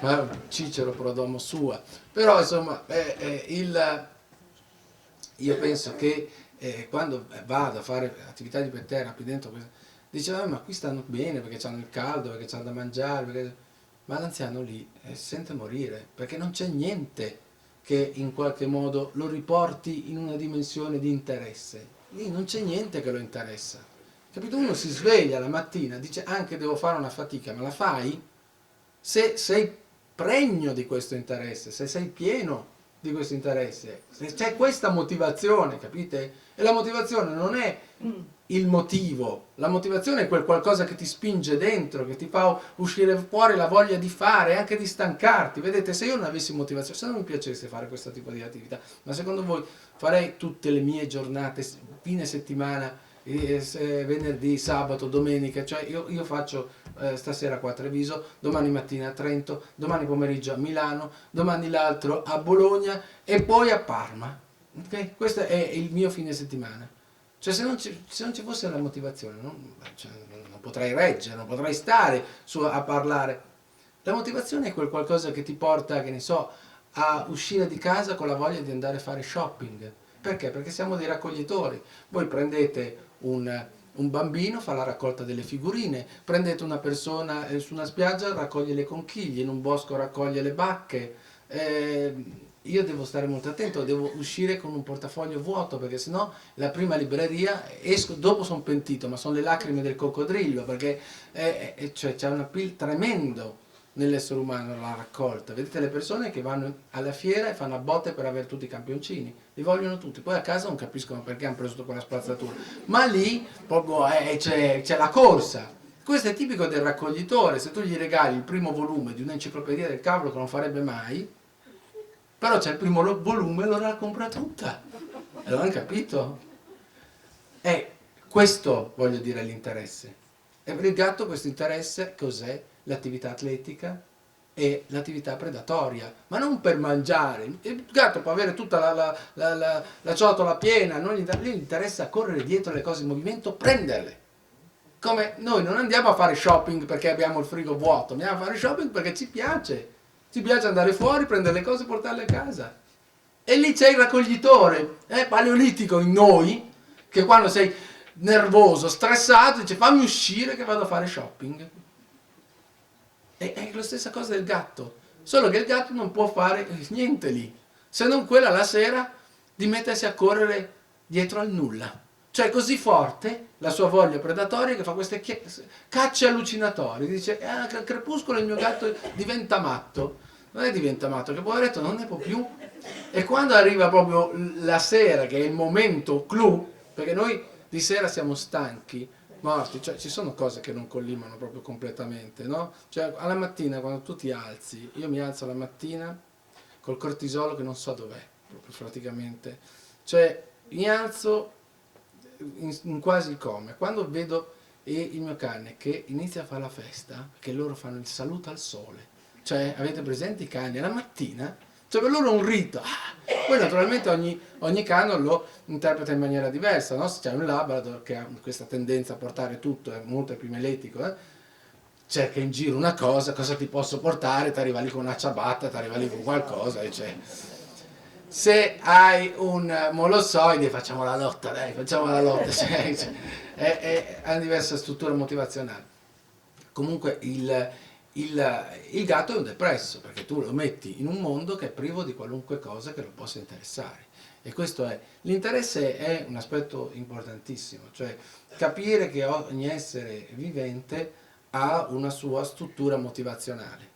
Ma Cicero pro domo sua. Però insomma, io penso che quando vado a fare attività di per terra qui dentro, dice, ma qui stanno bene perché hanno il caldo, perché hanno da mangiare, ma l'anziano lì si sente morire, perché non c'è niente che in qualche modo lo riporti in una dimensione di interesse. Lì non c'è niente che lo interessa. Capito? Uno si sveglia la mattina, dice anche devo fare una fatica, ma la fai? Se sei pregno di questo interesse, se sei pieno di questo interesse, se c'è questa motivazione, capite? E la motivazione non è il motivo, la motivazione è quel qualcosa che ti spinge dentro, che ti fa uscire fuori la voglia di fare, anche di stancarti. Vedete, se io non avessi motivazione, se non mi piacesse fare questo tipo di attività, ma secondo voi farei tutte le mie giornate, fine settimana, venerdì, sabato, domenica, cioè io faccio stasera qua a Treviso, domani mattina a Trento, domani pomeriggio a Milano, domani l'altro a Bologna e poi a Parma. Okay? Questo è il mio fine settimana. Cioè se non ci fosse la motivazione non potrei reggere, non potrei stare a parlare. La motivazione è quel qualcosa che ti porta, che ne so, a uscire di casa con la voglia di andare a fare shopping. Perché? Perché siamo dei raccoglitori. Voi prendete un bambino, fa la raccolta delle figurine, prendete una persona su una spiaggia, raccoglie le conchiglie, in un bosco raccoglie le bacche. Io devo stare molto attento, devo uscire con un portafoglio vuoto, perché sennò la prima libreria esco, dopo sono pentito, ma sono le lacrime del coccodrillo, perché cioè, c'è un appeal tremendo nell'essere umano la raccolta. Vedete le persone che vanno alla fiera e fanno a botte per avere tutti i campioncini, li vogliono tutti, poi a casa non capiscono perché hanno preso quella spazzatura, ma lì proprio c'è la corsa. Questo è tipico del raccoglitore. Se tu gli regali il primo volume di un'enciclopedia del cavolo, che non farebbe mai, però c'è il primo volume e allora la compra tutta. Allora hanno capito? E questo, voglio dire, è l'interesse. E per il gatto questo interesse cos'è? L'attività atletica e l'attività predatoria, ma non per mangiare. Il gatto può avere tutta la ciotola piena, non gli interessa correre dietro le cose in movimento, prenderle. Come noi non andiamo a fare shopping perché abbiamo il frigo vuoto, andiamo a fare shopping perché ci piace andare fuori, prendere le cose e portarle a casa. E lì c'è il raccoglitore, paleolitico in noi, che quando sei nervoso, stressato, dice fammi uscire che vado a fare shopping. E è la stessa cosa del gatto, solo che il gatto non può fare niente lì, se non quella la sera di mettersi a correre dietro al nulla. Cioè è così forte la sua voglia predatoria che fa queste cacce allucinatorie, dice al crepuscolo il mio gatto diventa matto. Non è diventa matto, che poveretto non ne può più. E quando arriva proprio la sera, che è il momento clou, perché noi di sera siamo stanchi, morti, cioè ci sono cose che non collimano proprio completamente, no? Cioè alla mattina quando tu ti alzi, io mi alzo la mattina col cortisolo che non so dov'è, proprio praticamente, cioè mi alzo in quasi come, quando vedo il mio cane che inizia a fare la festa, che loro fanno il saluto al sole, cioè avete presente i cani alla mattina? Cioè per loro è un rito. Poi naturalmente ogni cane lo interpreta in maniera diversa, no? Se c'è un Labrador che ha questa tendenza a portare tutto, è molto epimelletico, cerca in giro una cosa ti posso portare, ti arriva lì con una ciabatta, ti arriva lì con qualcosa, e cioè, se hai un molossoide facciamo la lotta, dai, facciamo la lotta, ha una diversa struttura motivazionale. Comunque il gatto è un depresso, perché tu lo metti in un mondo che è privo di qualunque cosa che lo possa interessare. E questo è, l'interesse è un aspetto importantissimo, cioè capire che ogni essere vivente ha una sua struttura motivazionale,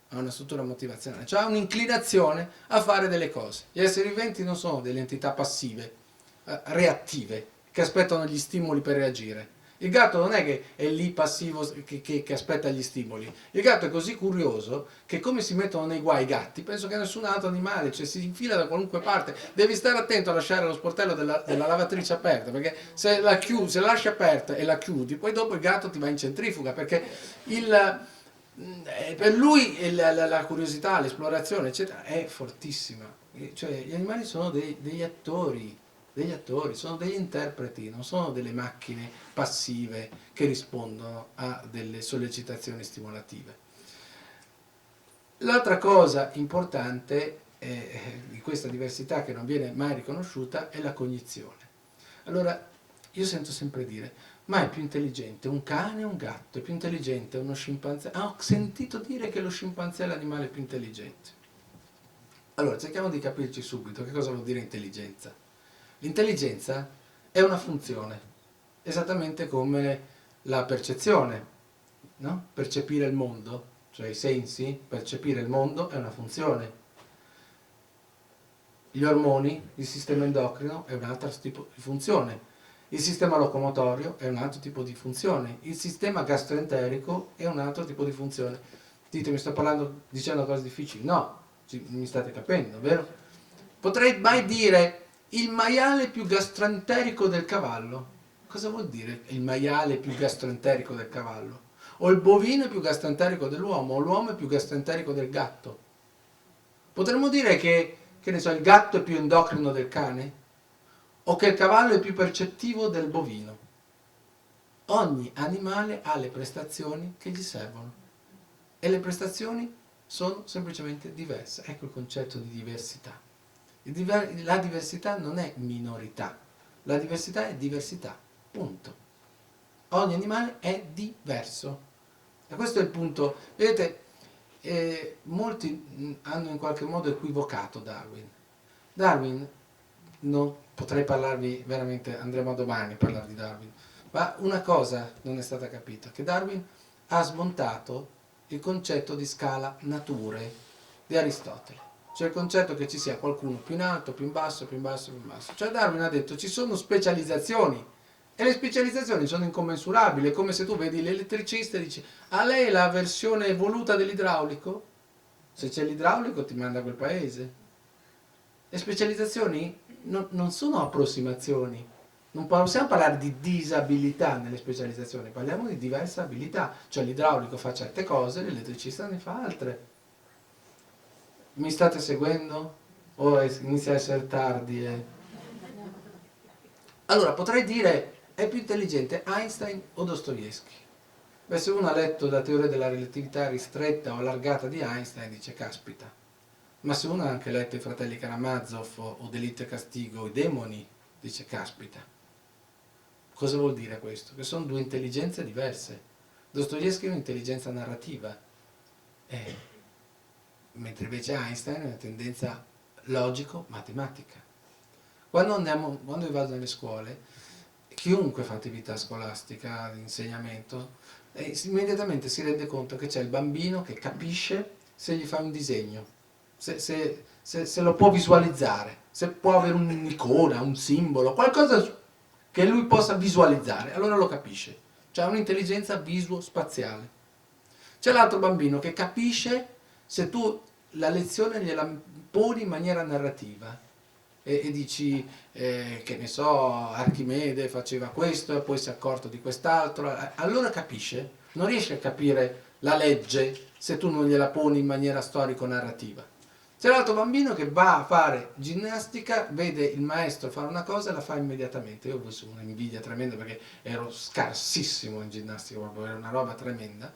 cioè ha un'inclinazione a fare delle cose. Gli esseri viventi non sono delle entità passive, reattive, che aspettano gli stimoli per reagire. Il gatto non è che è lì passivo che aspetta gli stimoli. Il gatto è così curioso che come si mettono nei guai i gatti, penso che nessun altro animale, cioè si infila da qualunque parte. Devi stare attento a lasciare lo sportello della lavatrice aperta, perché se la lasci aperta e la chiudi, poi dopo il gatto ti va in centrifuga, perché per lui la curiosità, l'esplorazione, eccetera, è fortissima. Cioè, gli animali sono degli attori, sono degli interpreti, non sono delle macchine passive che rispondono a delle sollecitazioni stimolative. L'altra cosa importante di questa diversità che non viene mai riconosciuta è la cognizione. Allora, io sento sempre dire, ma è più intelligente un cane o un gatto? È più intelligente uno scimpanzé? Ah, ho sentito dire che lo scimpanzé è l'animale più intelligente. Allora, cerchiamo di capirci subito che cosa vuol dire intelligenza. L'intelligenza è una funzione, esattamente come la percezione, no? Percepire il mondo, cioè i sensi, percepire il mondo è una funzione. Gli ormoni, il sistema endocrino è un altro tipo di funzione. Il sistema locomotorio è un altro tipo di funzione. Il sistema gastroenterico è un altro tipo di funzione. Dite, mi sto dicendo cose difficili? No, mi state capendo, vero? Potrei mai dire il maiale più gastroenterico del cavallo. Cosa vuol dire il maiale più gastroenterico del cavallo? O il bovino è più gastroenterico dell'uomo, o l'uomo è più gastroenterico del gatto. Potremmo dire che ne so, il gatto è più endocrino del cane? O che il cavallo è più percettivo del bovino? Ogni animale ha le prestazioni che gli servono. E le prestazioni sono semplicemente diverse. Ecco il concetto di diversità. La diversità non è minorità, la diversità è diversità, punto. Ogni animale è diverso. E questo è il punto. Vedete, molti hanno in qualche modo equivocato Darwin. Darwin, non potrei parlarvi veramente, andremo a domani a parlare di Darwin, ma una cosa non è stata capita, che Darwin ha smontato il concetto di scala nature di Aristotele. Cioè il concetto che ci sia qualcuno più in alto, più in basso, più in basso, più in basso. Cioè Darwin ha detto ci sono specializzazioni e le specializzazioni sono incommensurabili. È come se tu vedi l'elettricista e dici a lei la versione evoluta dell'idraulico? Se c'è l'idraulico ti manda a quel paese. Le specializzazioni non sono approssimazioni. Non possiamo parlare di disabilità nelle specializzazioni, parliamo di diverse abilità. Cioè l'idraulico fa certe cose, l'elettricista ne fa altre. Mi state seguendo? O inizia a essere tardi? Allora, potrei dire, è più intelligente Einstein o Dostoevsky? Beh, se uno ha letto la teoria della relatività ristretta o allargata di Einstein, dice, caspita. Ma se uno ha anche letto i fratelli Karamazov o Delitto e Castigo, i demoni, dice, caspita. Cosa vuol dire questo? Che sono due intelligenze diverse. Dostoevsky è un'intelligenza narrativa. Mentre invece Einstein è una tendenza logico-matematica. Quando io vado nelle scuole, chiunque fa attività scolastica, di insegnamento, immediatamente si rende conto che c'è il bambino che capisce se gli fa un disegno, se lo può visualizzare, se può avere un'icona, un simbolo, qualcosa che lui possa visualizzare, allora lo capisce. C'è un'intelligenza visuo-spaziale. C'è l'altro bambino che capisce se tu la lezione gliela poni in maniera narrativa e dici, che ne so, Archimede faceva questo e poi si è accorto di quest'altro, allora capisce, non riesce a capire la legge se tu non gliela poni in maniera storico-narrativa. C'è l'altro bambino che va a fare ginnastica, vede il maestro fare una cosa e la fa immediatamente. Io ho avuto un'invidia tremenda perché ero scarsissimo in ginnastica, proprio era una roba tremenda.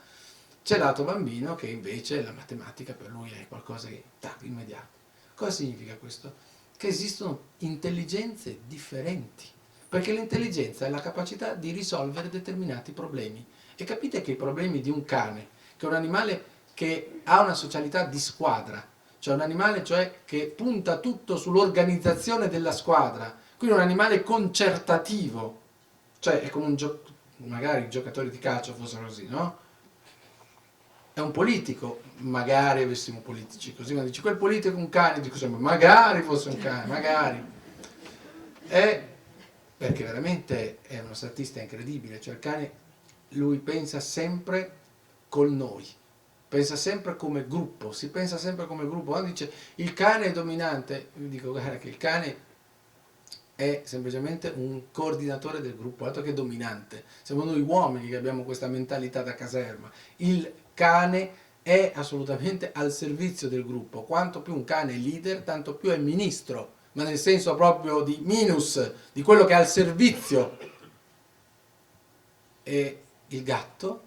C'è l'altro bambino che invece la matematica per lui è qualcosa che immediato. Cosa significa questo? Che esistono intelligenze differenti, perché l'intelligenza è la capacità di risolvere determinati problemi. E capite che i problemi di un cane, che è un animale che ha una socialità di squadra, cioè un animale che punta tutto sull'organizzazione della squadra, quindi un animale concertativo, cioè è come magari i giocatori di calcio fossero così, no? È un politico, magari avessimo politici così, ma dici quel politico è un cane, dico sempre magari fosse un cane, magari. perché veramente è uno statista incredibile, cioè il cane, lui pensa sempre col noi, pensa sempre come gruppo, si pensa sempre come gruppo. Quando dice il cane è dominante, io dico guarda che il cane è semplicemente un coordinatore del gruppo, altro che dominante. Siamo noi uomini che abbiamo questa mentalità da caserma. Il cane è assolutamente al servizio del gruppo. Quanto più un cane è leader, tanto più è ministro, ma nel senso proprio di minus, di quello che è al servizio. E il gatto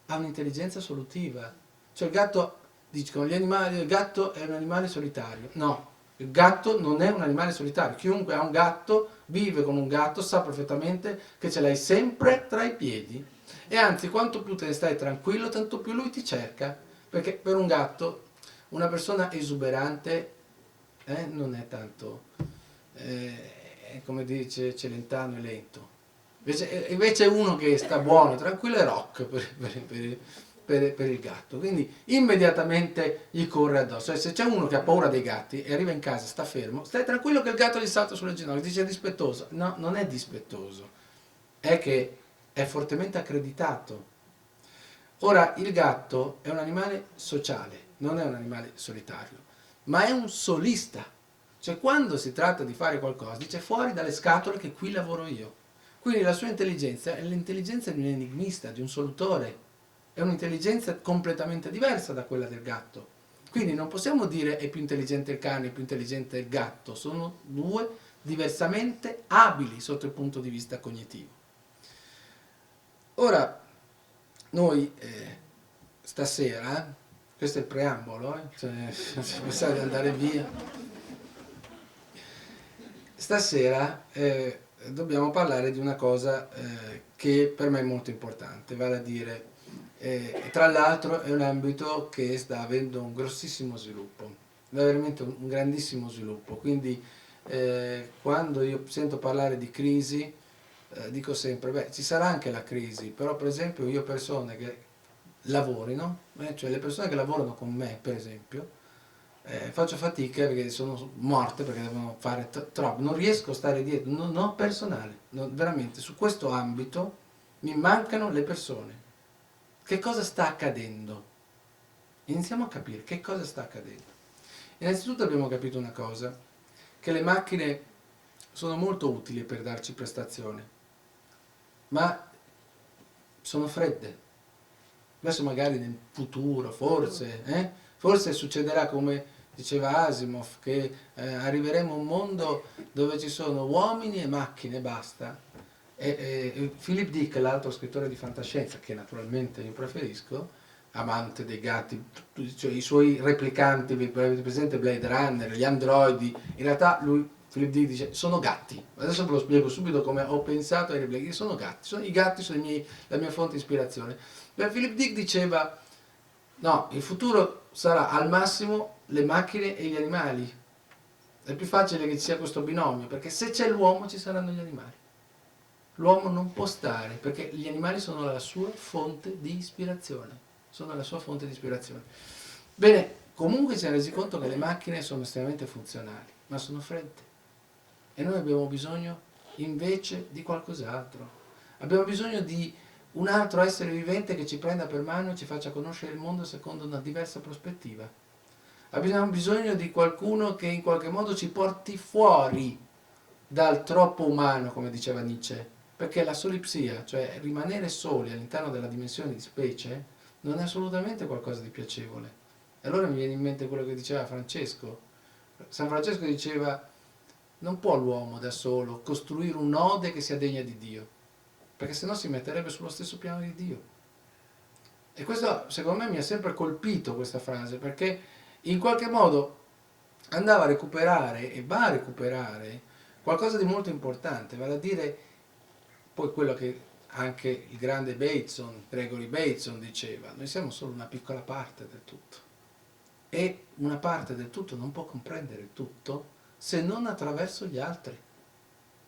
ha un'intelligenza assolutiva. Cioè il gatto, dicono gli animali, il gatto è un animale solitario. No, il gatto non è un animale solitario. Chiunque ha un gatto, vive con un gatto, sa perfettamente che ce l'hai sempre tra i piedi. E anzi, quanto più te ne stai tranquillo, tanto più lui ti cerca. Perché per un gatto, una persona esuberante non è tanto, come dice Celentano, è lento. Invece uno che sta buono, tranquillo, è rock per il gatto. Quindi immediatamente gli corre addosso. Cioè, se c'è uno che ha paura dei gatti e arriva in casa, sta fermo, stai tranquillo che il gatto gli salta sulle ginocchia, dice è dispettoso. No, non è dispettoso, è che è fortemente accreditato. Ora, il gatto è un animale sociale, non è un animale solitario, ma è un solista. Cioè, quando si tratta di fare qualcosa, dice fuori dalle scatole che qui lavoro io. Quindi la sua intelligenza è l'intelligenza di un enigmista, di un solutore. È un'intelligenza completamente diversa da quella del gatto. Quindi non possiamo dire è più intelligente il cane, è più intelligente il gatto. Sono due diversamente abili sotto il punto di vista cognitivo. Ora, noi stasera, questo è il preambolo, cioè, se pensate di andare via, stasera dobbiamo parlare di una cosa che per me è molto importante, vale a dire, tra l'altro è un ambito che sta avendo un grossissimo sviluppo, veramente un grandissimo sviluppo, quindi quando io sento parlare di crisi, dico sempre, beh, ci sarà anche la crisi, però per esempio io persone che lavorino, cioè le persone che lavorano con me, per esempio, faccio fatica perché sono morte, perché devono fare troppo, non riesco a stare dietro, non personale, veramente su questo ambito mi mancano le persone. Che cosa sta accadendo? Iniziamo a capire che cosa sta accadendo. Innanzitutto abbiamo capito una cosa, che le macchine sono molto utili per darci prestazione, ma sono fredde. Adesso magari nel futuro, forse succederà come diceva Asimov, che arriveremo a un mondo dove ci sono uomini e macchine, basta. Philip Dick, l'altro scrittore di fantascienza, che naturalmente io preferisco, amante dei gatti, cioè i suoi replicanti, avete presente Blade Runner, gli androidi, in realtà lui, Philip Dick, dice sono gatti. Adesso ve lo spiego subito come ho pensato ai replicanti, sono gatti, i gatti sono la mia fonte di ispirazione. Beh, Philip Dick diceva, no, il futuro sarà al massimo le macchine e gli animali. È più facile che ci sia questo binomio, perché se c'è l'uomo ci saranno gli animali. L'uomo non può stare, perché gli animali sono la sua fonte di ispirazione. Sono la sua fonte di ispirazione. Bene, comunque ci siamo resi conto che le macchine sono estremamente funzionali, ma sono fredde. E noi abbiamo bisogno invece di qualcos'altro. Abbiamo bisogno di un altro essere vivente che ci prenda per mano e ci faccia conoscere il mondo secondo una diversa prospettiva. Abbiamo bisogno di qualcuno che in qualche modo ci porti fuori dal troppo umano, come diceva Nietzsche, perché la solipsia, cioè rimanere soli all'interno della dimensione di specie, non è assolutamente qualcosa di piacevole. E allora mi viene in mente quello che diceva Francesco. San Francesco diceva, non può l'uomo da solo costruire un'ode che sia degna di Dio, perché sennò si metterebbe sullo stesso piano di Dio. E questo secondo me mi ha sempre colpito questa frase, perché in qualche modo andava a recuperare e va a recuperare qualcosa di molto importante, vale a dire poi quello che anche il grande Bateson, Gregory Bateson diceva, noi siamo solo una piccola parte del tutto e una parte del tutto non può comprendere il tutto se non attraverso gli altri.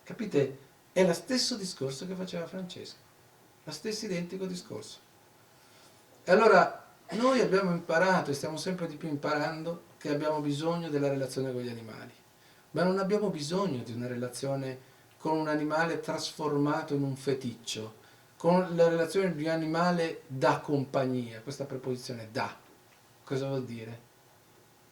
Capite? È lo stesso discorso che faceva Francesco, lo stesso identico discorso. E allora noi abbiamo imparato e stiamo sempre di più imparando che abbiamo bisogno della relazione con gli animali, ma non abbiamo bisogno di una relazione con un animale trasformato in un feticcio, con la relazione di un animale da compagnia, questa preposizione da, cosa vuol dire?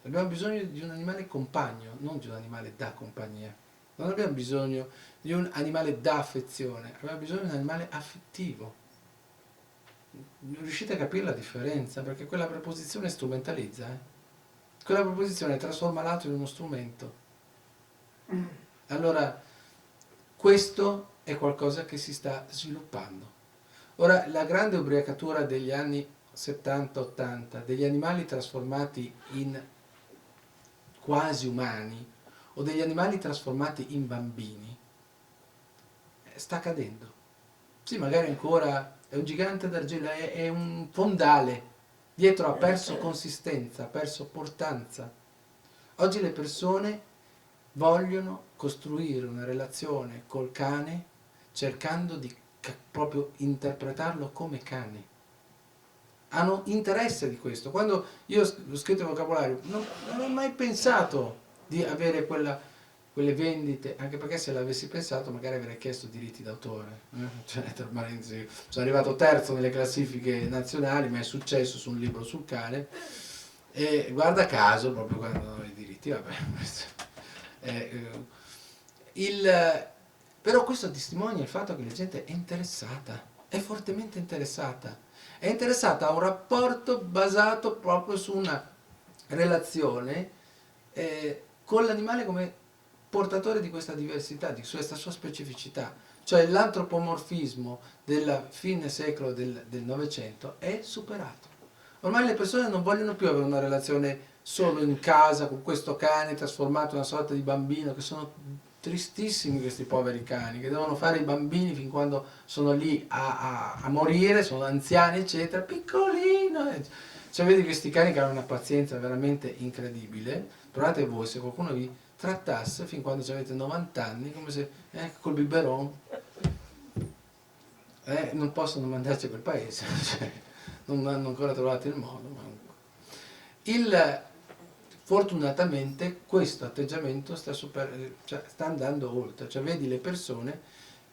Abbiamo bisogno di un animale compagno, non di un animale da compagnia. Non abbiamo bisogno di un animale da affezione, abbiamo bisogno di un animale affettivo. Riuscite a capire la differenza? Perché quella preposizione strumentalizza, eh? Quella preposizione trasforma l'altro in uno strumento. Allora, questo è qualcosa che si sta sviluppando. Ora, la grande ubriacatura degli anni 70-80, degli animali trasformati in quasi umani, o degli animali trasformati in bambini, sta cadendo. Sì, magari ancora è un gigante d'argilla, è un fondale, dietro ha perso consistenza, ha perso portanza. Oggi le persone vogliono costruire una relazione col cane cercando di proprio interpretarlo come cane. Hanno interesse di questo. Quando io ho scritto il vocabolario, non ho mai pensato di avere quelle vendite, anche perché se l'avessi pensato magari avrei chiesto diritti d'autore. Cioè, tra parentesi, sono arrivato terzo nelle classifiche nazionali, ma è successo su un libro sul cane, e guarda caso, proprio quando ho i diritti, vabbè, però questo testimonia il fatto che la gente è interessata, è fortemente interessata. È interessata a un rapporto basato proprio su una relazione con l'animale come portatore di questa diversità, di questa sua specificità. Cioè l'antropomorfismo del fine secolo del Novecento è superato. Ormai le persone non vogliono più avere una relazione solo in casa con questo cane trasformato in una sorta di bambino, che sono tristissimi questi poveri cani, che devono fare i bambini fin quando sono lì a morire, sono anziani eccetera, piccolino. Cioè vedi questi cani che hanno una pazienza veramente incredibile. Provate voi se qualcuno vi trattasse fin quando avete 90 anni come se col biberon non possono mandarci a quel paese. Cioè, non hanno ancora trovato il modo. Fortunatamente questo atteggiamento sta andando oltre, cioè vedi le persone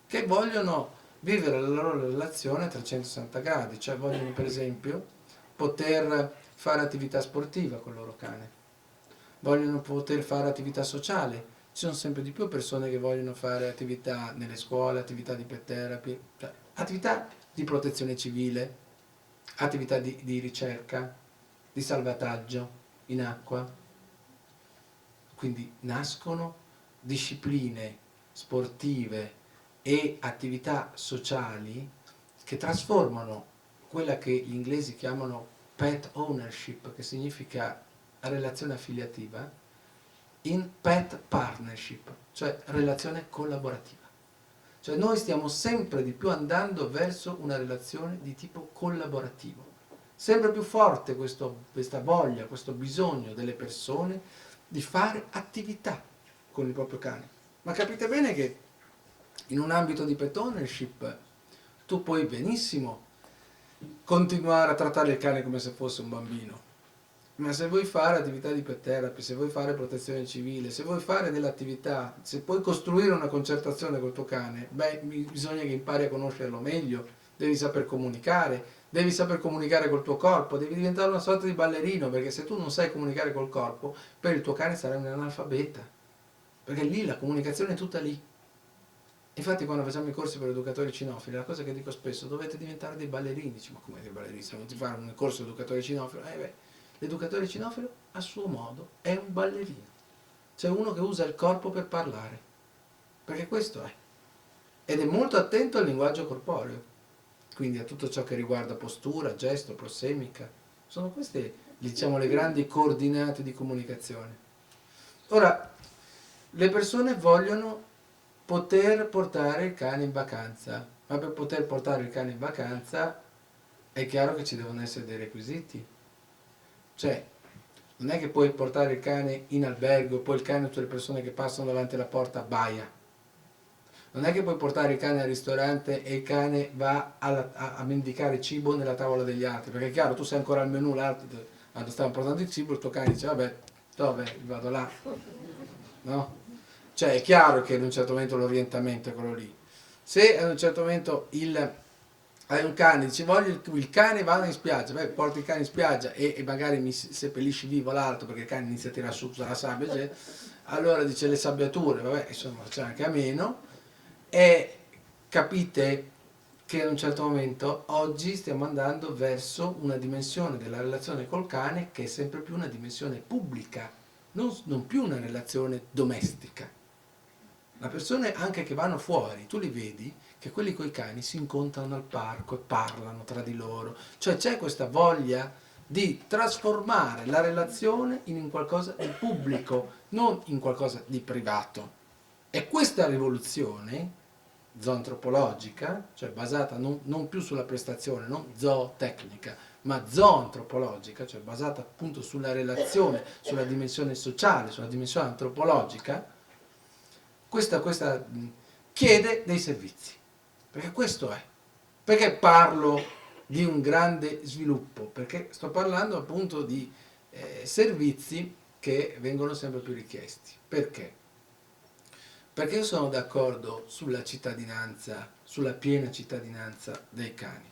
che vogliono vivere la loro relazione a 360 gradi, cioè vogliono per esempio poter fare attività sportiva con il loro cane, vogliono poter fare attività sociale, ci sono sempre di più persone che vogliono fare attività nelle scuole, attività di pet therapy, cioè attività di protezione civile, attività di ricerca, di salvataggio in acqua. Quindi nascono discipline sportive e attività sociali che trasformano quella che gli inglesi chiamano pet ownership, che significa relazione affiliativa, in pet partnership, cioè relazione collaborativa. Cioè noi stiamo sempre di più andando verso una relazione di tipo collaborativo. Sempre più forte questa voglia, questo bisogno delle persone di fare attività con il proprio cane. Ma capite bene che in un ambito di pet ownership tu puoi benissimo continuare a trattare il cane come se fosse un bambino, ma se vuoi fare attività di pet therapy, se vuoi fare protezione civile, se vuoi fare dell'attività, se puoi costruire una concertazione col tuo cane, bisogna che impari a conoscerlo meglio, devi saper comunicare col tuo corpo, devi diventare una sorta di ballerino, perché se tu non sai comunicare col corpo, per il tuo cane sarai un analfabeta, perché lì la comunicazione è tutta lì. Infatti quando facciamo i corsi per educatori cinofili, la cosa che dico spesso, dovete diventare dei ballerini. Dici, ma come dei ballerini? Se non ti fare un corso di educatore cinofilo? L'educatore cinofilo a suo modo è un ballerino. C'è uno che usa il corpo per parlare, perché questo è. Ed è molto attento al linguaggio corporeo, quindi a tutto ciò che riguarda postura, gesto, prossemica. Sono queste, diciamo, le grandi coordinate di comunicazione. Ora, le persone vogliono poter portare il cane in vacanza, ma per poter portare il cane in vacanza è chiaro che ci devono essere dei requisiti. Cioè, non è che puoi portare il cane in albergo e poi il cane, tutte le persone che passano davanti alla porta abbaia. Non è che puoi portare il cane al ristorante e il cane va a mendicare cibo nella tavola degli altri, perché è chiaro, tu sei ancora al menù, l'altro quando stavano portando il cibo, il tuo cane dice, vabbè, dove? Vado là. No? Cioè è chiaro che ad un certo momento l'orientamento è quello lì. Se ad un certo momento hai un cane, dici voglio il cane vada in spiaggia, beh, porti il cane in spiaggia e magari mi seppellisci vivo l'altro perché il cane inizia a tirare su tutta la sabbia, eccetera. Allora dice le sabbiature, vabbè, insomma c'è anche a meno. E capite che ad un certo momento oggi stiamo andando verso una dimensione della relazione col cane che è sempre più una dimensione pubblica, non più una relazione domestica. Le persone anche che vanno fuori, tu li vedi che quelli coi cani si incontrano al parco e parlano tra di loro, cioè c'è questa voglia di trasformare la relazione in qualcosa di pubblico, non in qualcosa di privato. E questa rivoluzione zoantropologica, cioè basata non più sulla prestazione, non zootecnica, ma zoantropologica, cioè basata appunto sulla relazione, sulla dimensione sociale, sulla dimensione antropologica, questa chiede dei servizi, perché questo è. Perché parlo di un grande sviluppo? Perché sto parlando appunto di servizi che vengono sempre più richiesti. Perché? Perché io sono d'accordo sulla cittadinanza, sulla piena cittadinanza dei cani.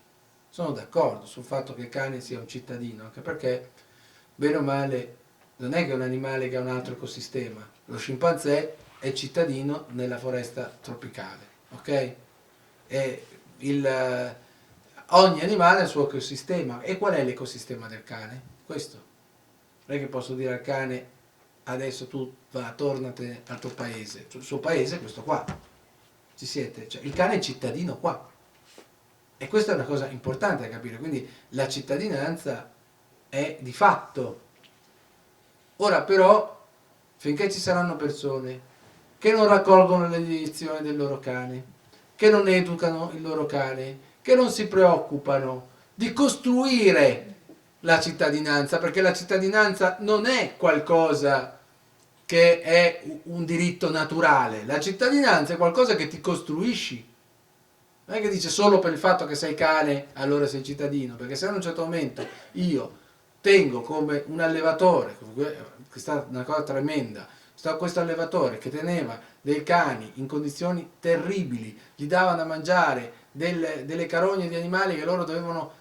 Sono d'accordo sul fatto che il cane sia un cittadino, anche perché, bene o male, non è che è un animale che ha un altro ecosistema. Lo scimpanzé è cittadino nella foresta tropicale, ok? E ogni animale ha il suo ecosistema. E qual è l'ecosistema del cane? Questo. Non è che posso dire al cane adesso tu tornate al tuo paese, il suo paese è questo qua, ci siete, cioè, il cane è cittadino qua e questa è una cosa importante da capire, quindi la cittadinanza è di fatto. Ora però, finché ci saranno persone che non raccolgono le dedizioni del loro cane, che non educano il loro cane, che non si preoccupano di costruire la cittadinanza, perché la cittadinanza non è qualcosa che è un diritto naturale, la cittadinanza è qualcosa che ti costruisci. Non è che dice solo per il fatto che sei cane allora sei cittadino, perché se a un certo momento io tengo come un allevatore, questa è una cosa tremenda, questo allevatore che teneva dei cani in condizioni terribili, gli davano da mangiare delle carogne di animali che loro dovevano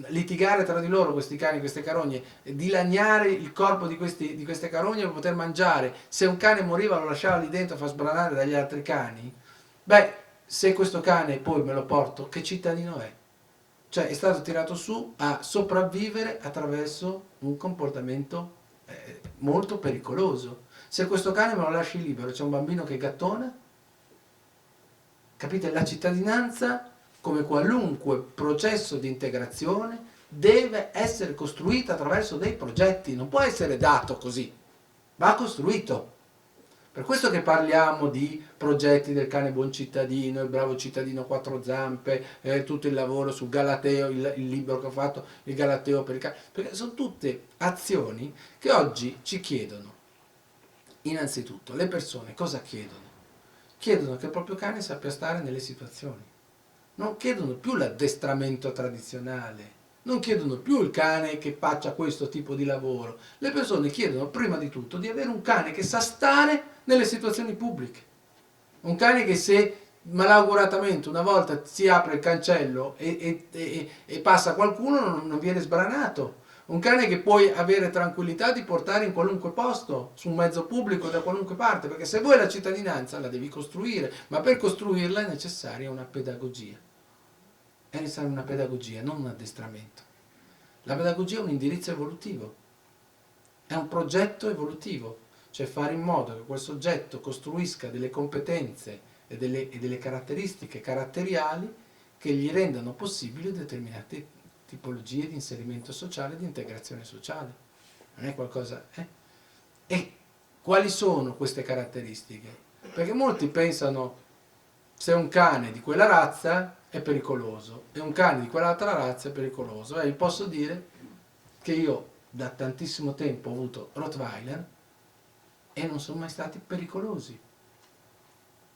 litigare tra di loro, questi cani, queste carogne, dilaniare il corpo di queste carogne per poter mangiare. Se un cane moriva lo lasciava lì dentro a far sbranare dagli altri cani. Beh, se questo cane poi me lo porto, che cittadino è? Cioè è stato tirato su a sopravvivere attraverso un comportamento molto pericoloso. Se questo cane me lo lasci libero, c'è un bambino che gattona, capite? La cittadinanza, come qualunque processo di integrazione, deve essere costruita attraverso dei progetti, non può essere dato così, va costruito. Per questo che parliamo di progetti del cane buon cittadino, il bravo cittadino quattro zampe, tutto il lavoro su Galateo, il libro che ho fatto, il Galateo per il cane, perché sono tutte azioni che oggi ci chiedono, innanzitutto, le persone cosa chiedono? Chiedono che il proprio cane sappia stare nelle situazioni, non chiedono più l'addestramento tradizionale, non chiedono più il cane che faccia questo tipo di lavoro, le persone chiedono prima di tutto di avere un cane che sa stare nelle situazioni pubbliche, un cane che se malauguratamente una volta si apre il cancello e passa qualcuno non viene sbranato, un cane che puoi avere tranquillità di portare in qualunque posto, su un mezzo pubblico da qualunque parte, perché se vuoi la cittadinanza la devi costruire, ma per costruirla è necessaria una pedagogia. È necessaria una pedagogia, non un addestramento. La pedagogia è un indirizzo evolutivo, è un progetto evolutivo, cioè fare in modo che quel soggetto costruisca delle competenze e delle caratteristiche caratteriali che gli rendano possibili determinate tipologie di inserimento sociale e di integrazione sociale. Non è qualcosa... E quali sono queste caratteristiche? Perché molti pensano se un cane di quella razza è pericoloso e un cane di quell'altra razza è pericoloso. Vi posso dire che io da tantissimo tempo ho avuto Rottweiler e non sono mai stati pericolosi.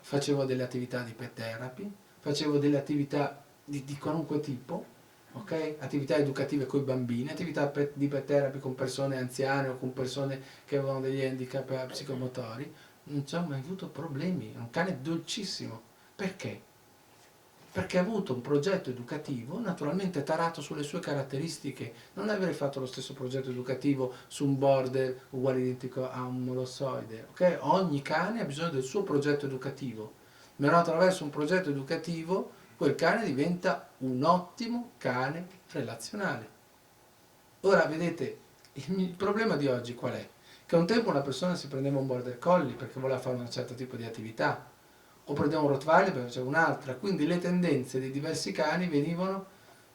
Facevo delle attività di pet therapy, facevo delle attività di qualunque tipo, ok? Attività educative con i bambini, attività di pet therapy con persone anziane o con persone che avevano degli handicap psicomotori, non ci ha mai avuto problemi, è un cane dolcissimo. Perché? Perché ha avuto un progetto educativo naturalmente tarato sulle sue caratteristiche. Non avrei fatto lo stesso progetto educativo su un border uguale identico a un molossoide, ok? Ogni cane ha bisogno del suo progetto educativo, ma attraverso un progetto educativo quel cane diventa un ottimo cane relazionale. Ora, vedete, il problema di oggi qual è? Che un tempo una persona si prendeva un border collie perché voleva fare un certo tipo di attività, o prendeva un Rottweiler perché faceva un'altra, quindi le tendenze dei diversi cani venivano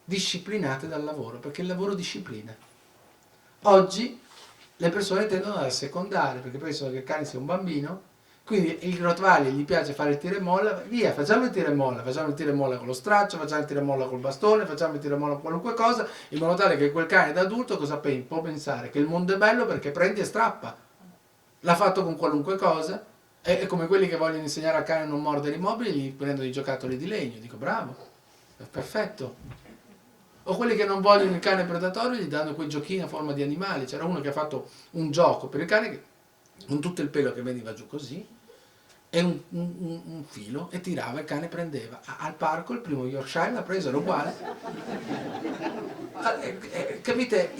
disciplinate dal lavoro, perché il lavoro disciplina. Oggi le persone tendono ad assecondare perché pensano che il cane sia un bambino, quindi il Rottweiler gli piace fare il tira e molla, via, facciamo il tira e molla con lo straccio, facciamo il tira e molla col bastone, facciamo il tira e molla con qualunque cosa, in modo tale che quel cane da adulto cosa può pensare? Che il mondo è bello perché prendi e strappa. L'ha fatto con qualunque cosa, è come quelli che vogliono insegnare al cane a non mordere i mobili, gli prendono i giocattoli di legno, dico bravo, è perfetto. O quelli che non vogliono il cane predatorio gli danno quei giochini a forma di animali. C'era uno che ha fatto un gioco per il cane con tutto il pelo che veniva giù così e un filo e tirava, il cane prendeva. Al parco il primo Yorkshire l'ha preso, era uguale. Capite?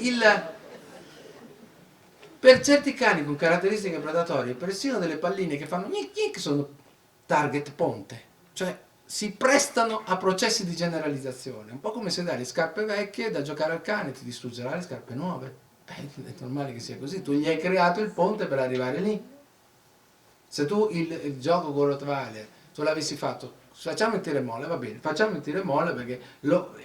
Per certi cani con caratteristiche predatorie, persino delle palline che fanno gnic gnic sono target ponte, cioè si prestano a processi di generalizzazione, un po' come se dai le scarpe vecchie da giocare al cane, ti distruggerà le scarpe nuove. È normale che sia così, tu gli hai creato il ponte per arrivare lì. Se tu il gioco con Rottweiler, tu l'avessi fatto, facciamo il tira e molla, va bene, facciamo il tira e molla perché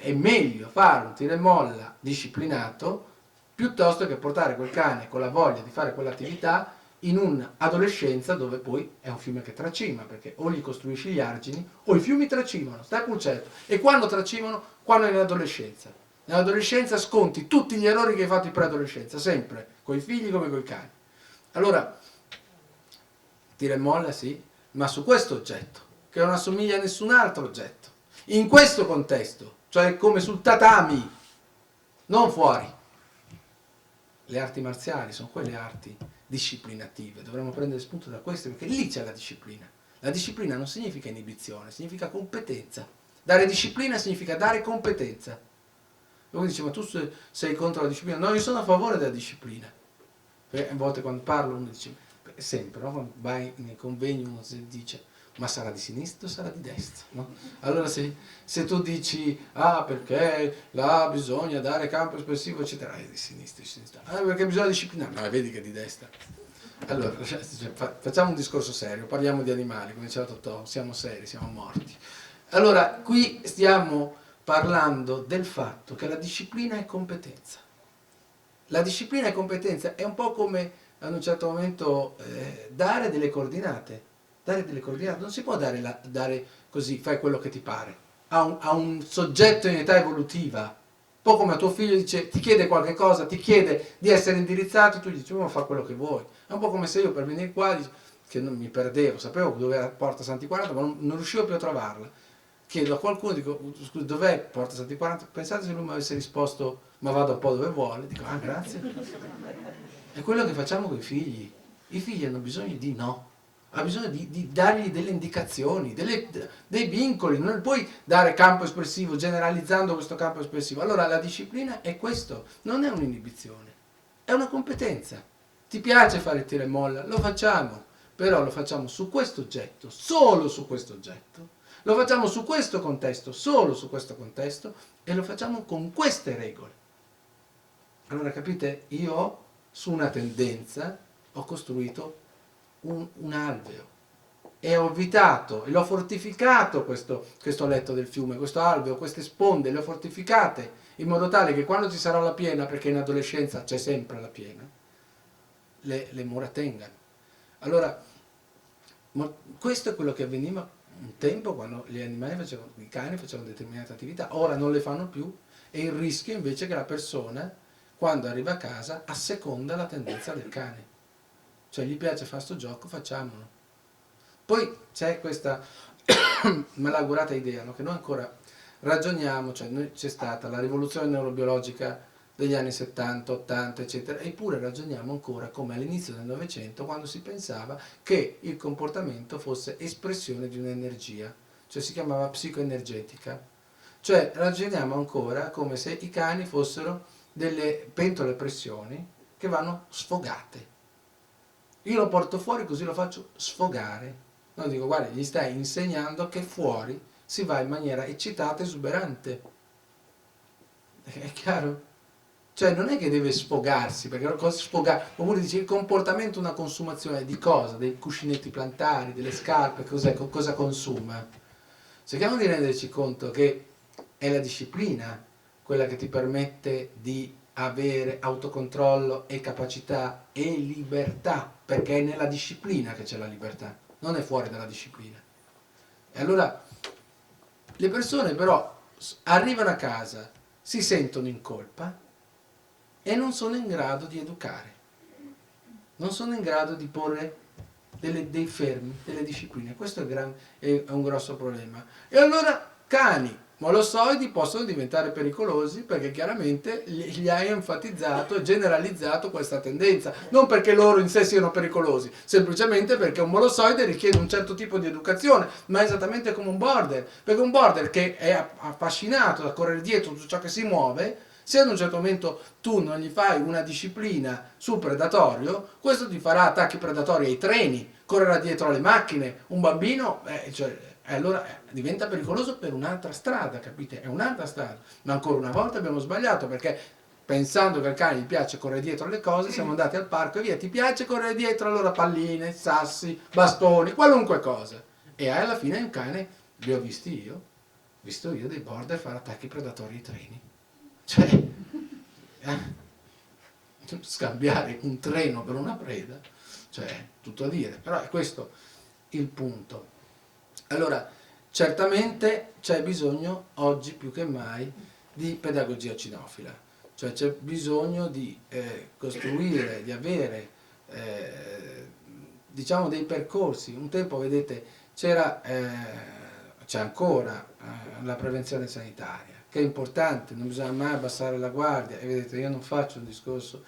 è meglio fare un tira e molla disciplinato piuttosto che portare quel cane con la voglia di fare quell'attività in un'adolescenza dove poi è un fiume che tracima, perché o gli costruisci gli argini o i fiumi tracimano, stai concetto. E quando tracimano? Quando è nell'adolescenza. Nell'adolescenza sconti tutti gli errori che hai fatto in preadolescenza, sempre, con i figli come con i cani. Allora, tira e molla sì, ma su questo oggetto, che non assomiglia a nessun altro oggetto, in questo contesto, cioè come sul tatami, non fuori. Le arti marziali sono quelle arti disciplinative, dovremmo prendere spunto da queste perché lì c'è la disciplina. La disciplina non significa inibizione, significa competenza. Dare disciplina significa dare competenza. Uno dice, ma tu sei contro la disciplina? No, io sono a favore della disciplina. Perché a volte quando parlo uno dice, sempre, no? Quando vai nei convegni uno dice, ma sarà di sinistra o sarà di destra? No? Allora se tu dici, ah perché là bisogna dare campo espressivo, eccetera, è di sinistra. Ah, perché bisogna disciplinare, ma vedi che è di destra. Allora, facciamo un discorso serio, parliamo di animali, come diceva Totò, siamo seri, siamo morti. Allora, qui stiamo parlando del fatto che la disciplina è competenza. La disciplina e competenza è un po' come ad un certo momento dare delle coordinate. Dare delle coordinate non si può dare così, fai quello che ti pare. A un soggetto in età evolutiva, un po' come a tuo figlio dice, ti chiede qualche cosa, ti chiede di essere indirizzato, tu gli dici, ma fa quello che vuoi. È un po' come se io per venire qua, che non mi perdevo, sapevo dove era Porta Santi 40, ma non riuscivo più a trovarla. Chiedo a qualcuno, dico, scusa, dov'è Porta Santi 40? Pensate se lui mi avesse risposto, ma vado un po' dove vuole, dico, ah grazie. È quello che facciamo con i figli. I figli hanno bisogno di no, hanno bisogno di dargli delle indicazioni, dei vincoli, non puoi dare campo espressivo generalizzando questo campo espressivo. Allora la disciplina è questo, non è un'inibizione, è una competenza. Ti piace fare il tira e molla? Lo facciamo, però lo facciamo su questo oggetto, solo su questo oggetto, lo facciamo su questo contesto, solo su questo contesto, e lo facciamo con queste regole. Allora capite, io su una tendenza ho costruito un alveo e ho evitato e l'ho fortificato questo letto del fiume, questo alveo, queste sponde, le ho fortificate in modo tale che quando ci sarà la piena, perché in adolescenza c'è sempre la piena, le mura tengano. Allora, questo è quello che avveniva un tempo quando gli animali facevano, i cani facevano determinate attività, ora non le fanno più e il rischio invece che la persona quando arriva a casa asseconda la tendenza del cane, cioè gli piace fare sto gioco, facciamolo. Poi c'è questa malaugurata idea, no? Che noi ancora ragioniamo, cioè c'è stata la rivoluzione neurobiologica degli anni 70, 80, eccetera, eppure ragioniamo ancora come all'inizio del Novecento, quando si pensava che il comportamento fosse espressione di un'energia, cioè si chiamava psicoenergetica. Cioè ragioniamo ancora come se i cani fossero delle pentole a pressioni che vanno sfogate. Io lo porto fuori così lo faccio sfogare. No, dico, guarda, gli stai insegnando che fuori si va in maniera eccitata e esuberante. È chiaro? Cioè non è che deve sfogarsi, perché cosa sfogare? Oppure dice il comportamento è una consumazione di cosa? Dei cuscinetti plantari, delle scarpe, cosa consuma? Cerchiamo di renderci conto che è la disciplina quella che ti permette di avere autocontrollo e capacità e libertà, perché è nella disciplina che c'è la libertà, non è fuori dalla disciplina. E allora le persone però arrivano a casa, si sentono in colpa e non sono in grado di educare, non sono in grado di porre dei fermi, delle discipline. Questo è un grosso problema. E allora cani molossoidi possono diventare pericolosi perché chiaramente gli hai enfatizzato e generalizzato questa tendenza, non perché loro in sé siano pericolosi, semplicemente perché un molossoide richiede un certo tipo di educazione, ma è esattamente come un border, perché un border che è affascinato da correre dietro tutto ciò che si muove, se ad un certo momento tu non gli fai una disciplina sul predatorio, questo ti farà attacchi predatori ai treni, correrà dietro alle macchine, un bambino, allora diventa pericoloso per un'altra strada, capite? È un'altra strada. Ma ancora una volta abbiamo sbagliato perché pensando che al cane gli piace correre dietro alle cose, siamo andati al parco e via, ti piace correre dietro? Allora palline, sassi, bastoni, qualunque cosa. E alla fine un cane, li ho visto io dei border fare attacchi predatori ai treni. Cioè, scambiare un treno per una preda, cioè, tutto a dire. Però è questo il punto. Allora, certamente c'è bisogno, oggi più che mai, di pedagogia cinofila. Cioè c'è bisogno di costruire, di avere, diciamo, dei percorsi. Un tempo, vedete, c'è ancora la prevenzione sanitaria, che è importante, non bisogna mai abbassare la guardia. E vedete, io non faccio un discorso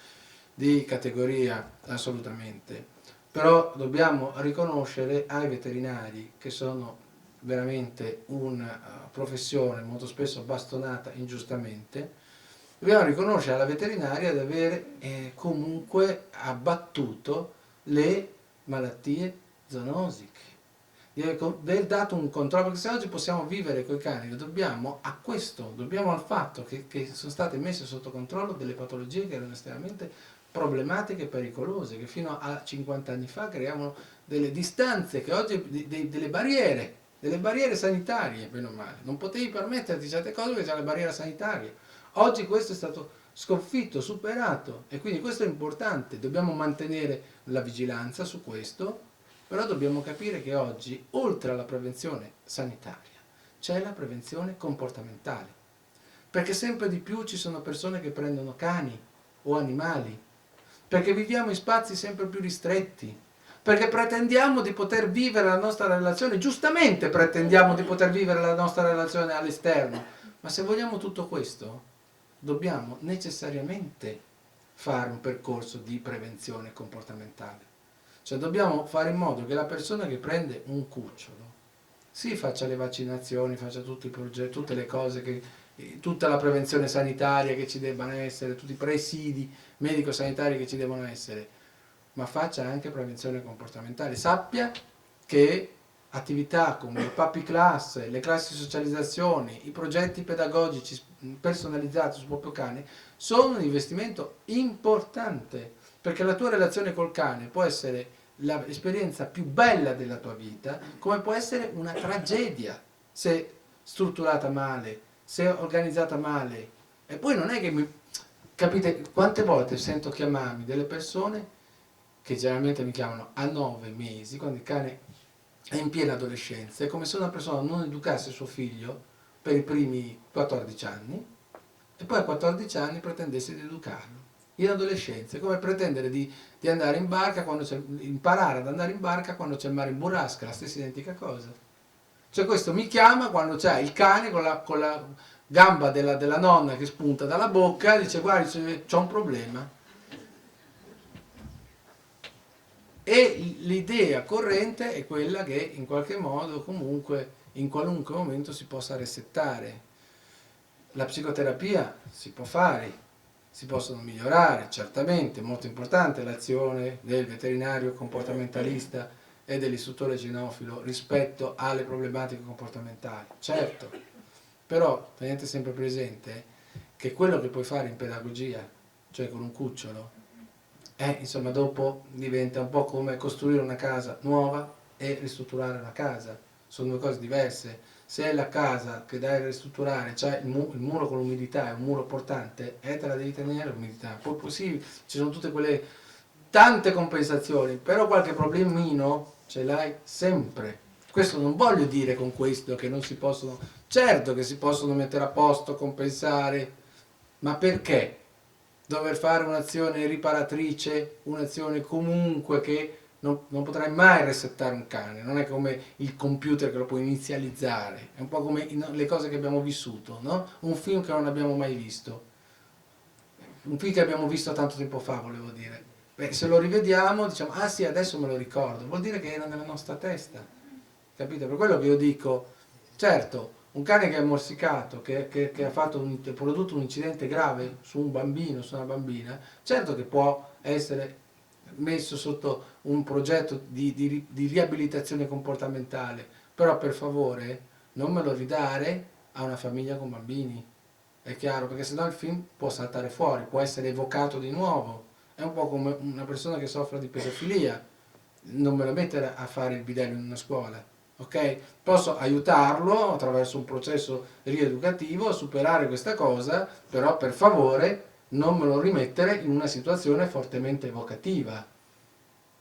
di categoria assolutamente, però dobbiamo riconoscere ai veterinari, che sono veramente una professione molto spesso bastonata ingiustamente, dobbiamo riconoscere alla veterinaria di avere comunque abbattuto le malattie zoonosiche, di aver dato un controllo, perché se oggi possiamo vivere con i cani, dobbiamo a questo, dobbiamo al fatto che sono state messe sotto controllo delle patologie che erano estremamente problematiche e pericolose, che fino a 50 anni fa creavano delle distanze, che oggi delle barriere sanitarie, bene o male. Non potevi permetterti certe cose perché c'era la barriera sanitaria. Oggi questo è stato sconfitto, superato, e quindi questo è importante. Dobbiamo mantenere la vigilanza su questo, però dobbiamo capire che oggi, oltre alla prevenzione sanitaria, c'è la prevenzione comportamentale. Perché sempre di più ci sono persone che prendono cani o animali, perché viviamo in spazi sempre più ristretti, perché pretendiamo di poter vivere la nostra relazione, giustamente pretendiamo di poter vivere la nostra relazione all'esterno, ma se vogliamo tutto questo, dobbiamo necessariamente fare un percorso di prevenzione comportamentale. Cioè dobbiamo fare in modo che la persona che prende un cucciolo si faccia le vaccinazioni, faccia tutti i progetti, tutte le cose tutta la prevenzione sanitaria che ci debbano essere, tutti i presidi medico-sanitari che ci devono essere, ma faccia anche prevenzione comportamentale. Sappia che attività come le puppy class, le classi di socializzazione, i progetti pedagogici personalizzati sul proprio cane sono un investimento importante, perché la tua relazione col cane può essere l'esperienza più bella della tua vita, come può essere una tragedia se strutturata male, se organizzata male. E poi non è che capite quante volte sento chiamarmi delle persone che generalmente mi chiamano a 9 mesi, quando il cane è in piena adolescenza, è come se una persona non educasse suo figlio per i primi 14 anni e poi a 14 anni pretendesse di educarlo. In adolescenza è come pretendere di andare in barca quando c'è, imparare ad andare in barca quando c'è il mare in burrasca, la stessa identica cosa. Cioè questo mi chiama quando c'è il cane con la gamba della nonna che spunta dalla bocca, dice guardi c'ho un problema. E l'idea corrente è quella che in qualche modo comunque in qualunque momento si possa resettare. La psicoterapia si può fare, si possono migliorare, certamente, molto importante l'azione del veterinario comportamentalista e dell'istruttore cinofilo rispetto alle problematiche comportamentali, certo, però tenete sempre presente che quello che puoi fare in pedagogia, cioè con un cucciolo, insomma dopo diventa un po' come costruire una casa nuova e ristrutturare una casa, sono due cose diverse. Se è la casa che dai a ristrutturare, c'è il muro con l'umidità, è un muro portante, te la devi tenere l'umidità. Poi sì, ci sono tutte quelle tante compensazioni, però qualche problemino ce l'hai sempre. Questo non voglio dire con questo che non si possono, certo che si possono mettere a posto, compensare, ma perché dover fare un'azione riparatrice, un'azione comunque che non potrai mai resettare un cane, non è come il computer che lo puoi inizializzare, è un po' come le cose che abbiamo vissuto, no? Un film che non abbiamo mai visto, un film che abbiamo visto tanto tempo fa, volevo dire. Beh, se lo rivediamo diciamo, ah sì, adesso me lo ricordo, vuol dire che era nella nostra testa, capito? Per quello che io dico, certo, un cane che è morsicato, che ha prodotto un incidente grave su un bambino, su una bambina, certo che può essere messo sotto un progetto di riabilitazione comportamentale, però per favore non me lo ridare a una famiglia con bambini, è chiaro, perché sennò il film può saltare fuori, può essere evocato di nuovo, è un po' come una persona che soffre di pedofilia, non me lo mettere a fare il bidello in una scuola, ok? Posso aiutarlo attraverso un processo rieducativo a superare questa cosa, però per favore non me lo rimettere in una situazione fortemente evocativa.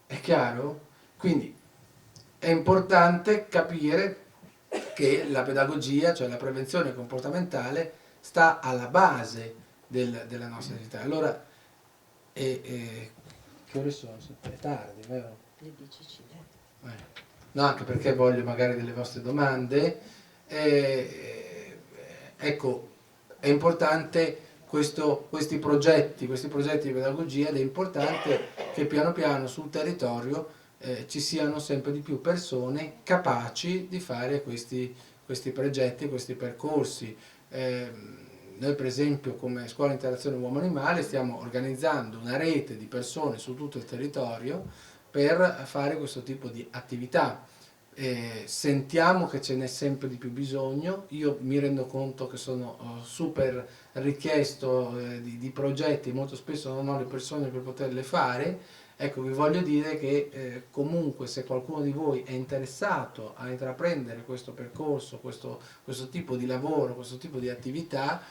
È chiaro? Quindi è importante capire che la pedagogia, cioè la prevenzione comportamentale, sta alla base della nostra vita. Allora, che ore sono? È tardi, vero? Le 10 No, anche perché voglio magari delle vostre domande. Ecco, è importante questi progetti di pedagogia ed è importante che piano piano sul territorio ci siano sempre di più persone capaci di fare questi progetti, questi percorsi. Noi per esempio come Scuola Interazione Uomo-Animale stiamo organizzando una rete di persone su tutto il territorio per fare questo tipo di attività. Sentiamo che ce n'è sempre di più bisogno, io mi rendo conto che sono super richiesto di progetti, molto spesso non ho le persone per poterle fare, ecco vi voglio dire che comunque se qualcuno di voi è interessato a intraprendere questo percorso, questo tipo di lavoro, questo tipo di attività,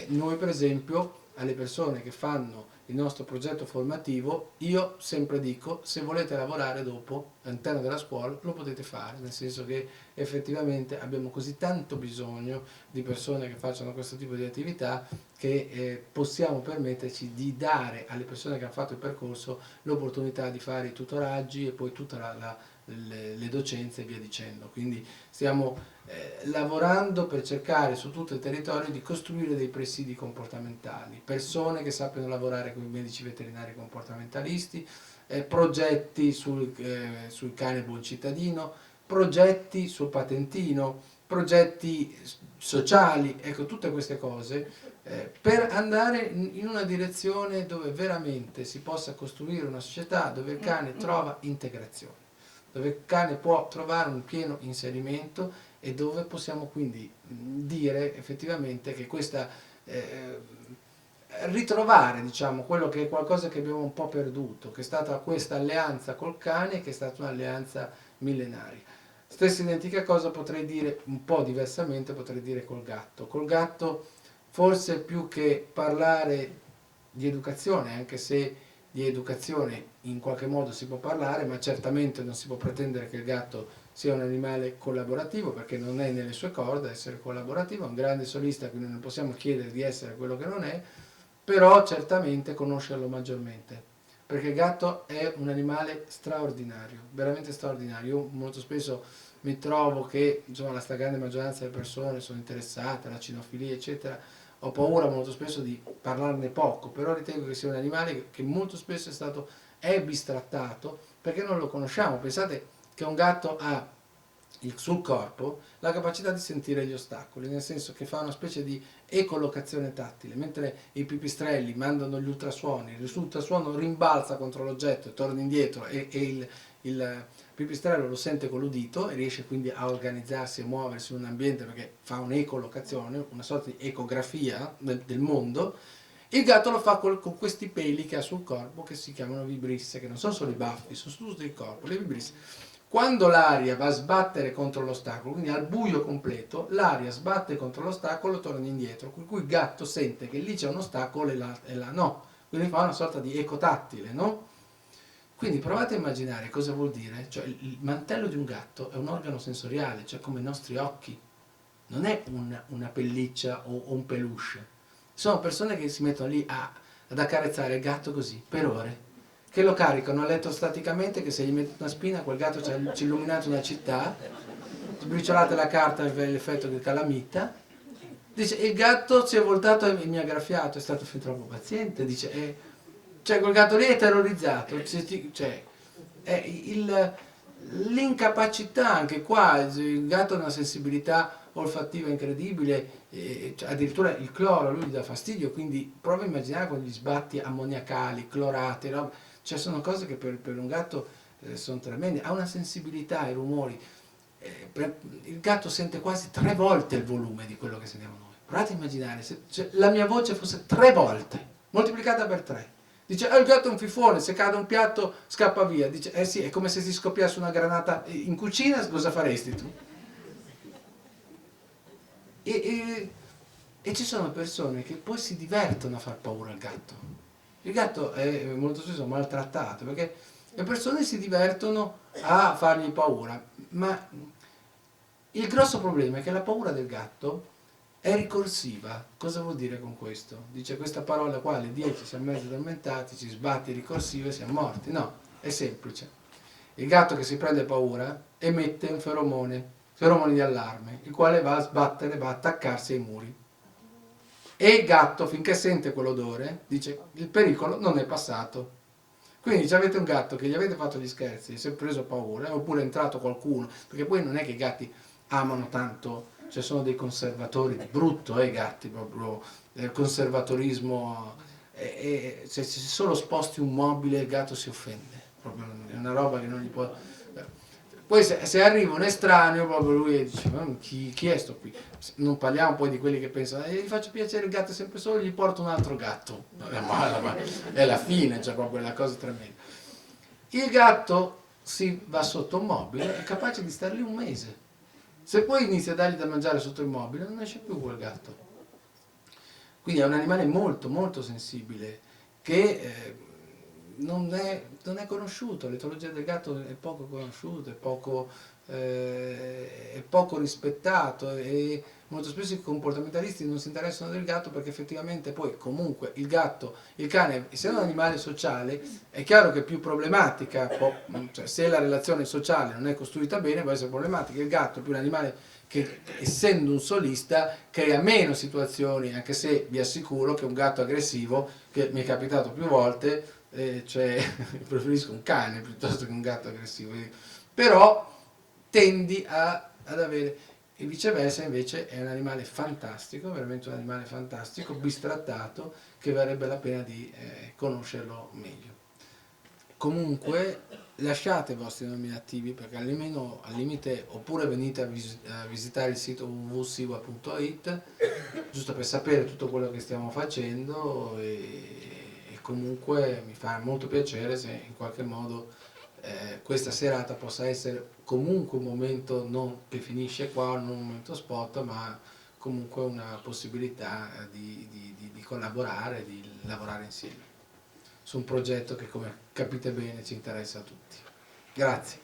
noi per esempio alle persone che fanno il nostro progetto formativo, io sempre dico, se volete lavorare dopo all'interno della scuola lo potete fare, nel senso che effettivamente abbiamo così tanto bisogno di persone che facciano questo tipo di attività che possiamo permetterci di dare alle persone che hanno fatto il percorso l'opportunità di fare i tutoraggi e poi tutte le docenze e via dicendo. Quindi stiamo lavorando per cercare su tutto il territorio di costruire dei presidi comportamentali, persone che sappiano lavorare con i medici veterinari comportamentalisti, progetti sul cane buon cittadino, progetti sul patentino, progetti sociali, ecco tutte queste cose per andare in una direzione dove veramente si possa costruire una società dove il cane trova integrazione, dove il cane può trovare un pieno inserimento e dove possiamo quindi dire effettivamente che questa ritrovare diciamo quello che è qualcosa che abbiamo un po' perduto, che è stata questa alleanza col cane, che è stata un'alleanza millenaria. Stessa identica cosa potrei dire un po' diversamente, potrei dire col gatto. Col gatto forse più che parlare di educazione, anche se di educazione in qualche modo si può parlare, ma certamente non si può pretendere che il gatto sia un animale collaborativo, perché non è nelle sue corde essere collaborativo, è un grande solista, quindi non possiamo chiedere di essere quello che non è, però certamente conoscerlo maggiormente, perché il gatto è un animale straordinario, veramente straordinario. Io molto spesso mi trovo che insomma, la stragrande maggioranza delle persone sono interessate alla cinofilia, eccetera, ho paura molto spesso di parlarne poco, però ritengo che sia un animale che molto spesso è bistrattato perché non lo conosciamo. Pensate che un gatto ha sul corpo la capacità di sentire gli ostacoli, nel senso che fa una specie di ecolocazione tattile, mentre i pipistrelli mandano gli ultrasuoni, l'ultrasuono rimbalza contro l'oggetto e torna indietro e il pipistrello lo sente con l'udito e riesce quindi a organizzarsi e muoversi in un ambiente perché fa un'ecolocazione, una sorta di ecografia del mondo. Il gatto lo fa con questi peli che ha sul corpo che si chiamano vibrisse, che non sono solo i baffi, sono su tutto il corpo, le vibrisse. Quando l'aria va a sbattere contro l'ostacolo, quindi al buio completo, l'aria sbatte contro l'ostacolo e torna indietro, per cui il gatto sente che lì c'è un ostacolo e là no, quindi fa una sorta di ecotattile, no? Quindi provate a immaginare cosa vuol dire, cioè il mantello di un gatto è un organo sensoriale, cioè come i nostri occhi, non è una pelliccia o un peluche. Sono persone che si mettono lì ad accarezzare il gatto così, per ore, che lo caricano elettrostaticamente, che se gli metti una spina quel gatto ci illuminate una città, sbriciolate la carta per l'effetto di calamita, dice il gatto si è voltato e mi ha graffiato, è stato fin troppo paziente, dice, cioè quel gatto lì è terrorizzato, cioè, l'incapacità anche qua, il gatto ha una sensibilità olfattiva incredibile, cioè, addirittura il cloro a lui gli dà fastidio, quindi prova a immaginare con gli sbatti ammoniacali, clorati, no? Cioè sono cose che per un gatto sono tremende, ha una sensibilità ai rumori, il gatto sente quasi 3 volte il volume di quello che sentiamo noi. Provate a immaginare se la mia voce fosse 3 volte, moltiplicata per 3. Dice, il gatto è un fifone, se cade un piatto scappa via. Dice, eh sì, è come se ti scoppiasse una granata in cucina, cosa faresti tu? E ci sono persone che poi si divertono a far paura al gatto. Il gatto è molto spesso maltrattato perché le persone si divertono a fargli paura, ma il grosso problema è che la paura del gatto è ricorsiva. Cosa vuol dire con questo? Dice questa parola qua alle 10 siamo mezzo addormentati, ci sbatti ricorsiva e siamo morti. No, è semplice. Il gatto che si prende paura emette un feromone di allarme, il quale va a sbattere, va a attaccarsi ai muri. E il gatto, finché sente quell'odore, dice il pericolo non è passato. Quindi se avete un gatto che gli avete fatto gli scherzi, si è preso paura, oppure è entrato qualcuno, perché poi non è che i gatti amano tanto, cioè sono dei conservatori di brutto, i gatti, proprio conservatorismo, se solo sposti un mobile il gatto si offende, proprio è una roba che non gli può... Poi se arriva un estraneo, proprio lui dice, ma chi è sto qui? Non parliamo poi di quelli che pensano, gli faccio piacere, il gatto è sempre solo, gli porto un altro gatto. Non è male, ma è la fine, cioè proprio la cosa tremenda. Il gatto si va sotto un mobile, è capace di stare lì un mese. Se poi inizia a dargli da mangiare sotto il mobile, non esce più quel gatto. Quindi è un animale molto molto sensibile che non è conosciuto, l'etologia del gatto è poco conosciuta, è poco rispettato e molto spesso i comportamentalisti non si interessano del gatto perché effettivamente poi comunque il cane essendo un animale sociale è chiaro che è più problematica, cioè se la relazione sociale non è costruita bene può essere problematica, il gatto è più un animale che essendo un solista crea meno situazioni, anche se vi assicuro che un gatto aggressivo, che mi è capitato più volte, cioè preferisco un cane piuttosto che un gatto aggressivo, però tendi ad avere, e viceversa invece è un animale fantastico, veramente un animale fantastico, bistrattato, che varrebbe la pena di conoscerlo meglio. Comunque lasciate i vostri nominativi perché almeno al limite oppure venite a visitare il sito www.siwa.it giusto per sapere tutto quello che stiamo facendo e comunque mi fa molto piacere se in qualche modo questa serata possa essere comunque un momento non che finisce qua, non un momento spot, ma comunque una possibilità di collaborare, di lavorare insieme su un progetto che come capite bene ci interessa a tutti. Grazie.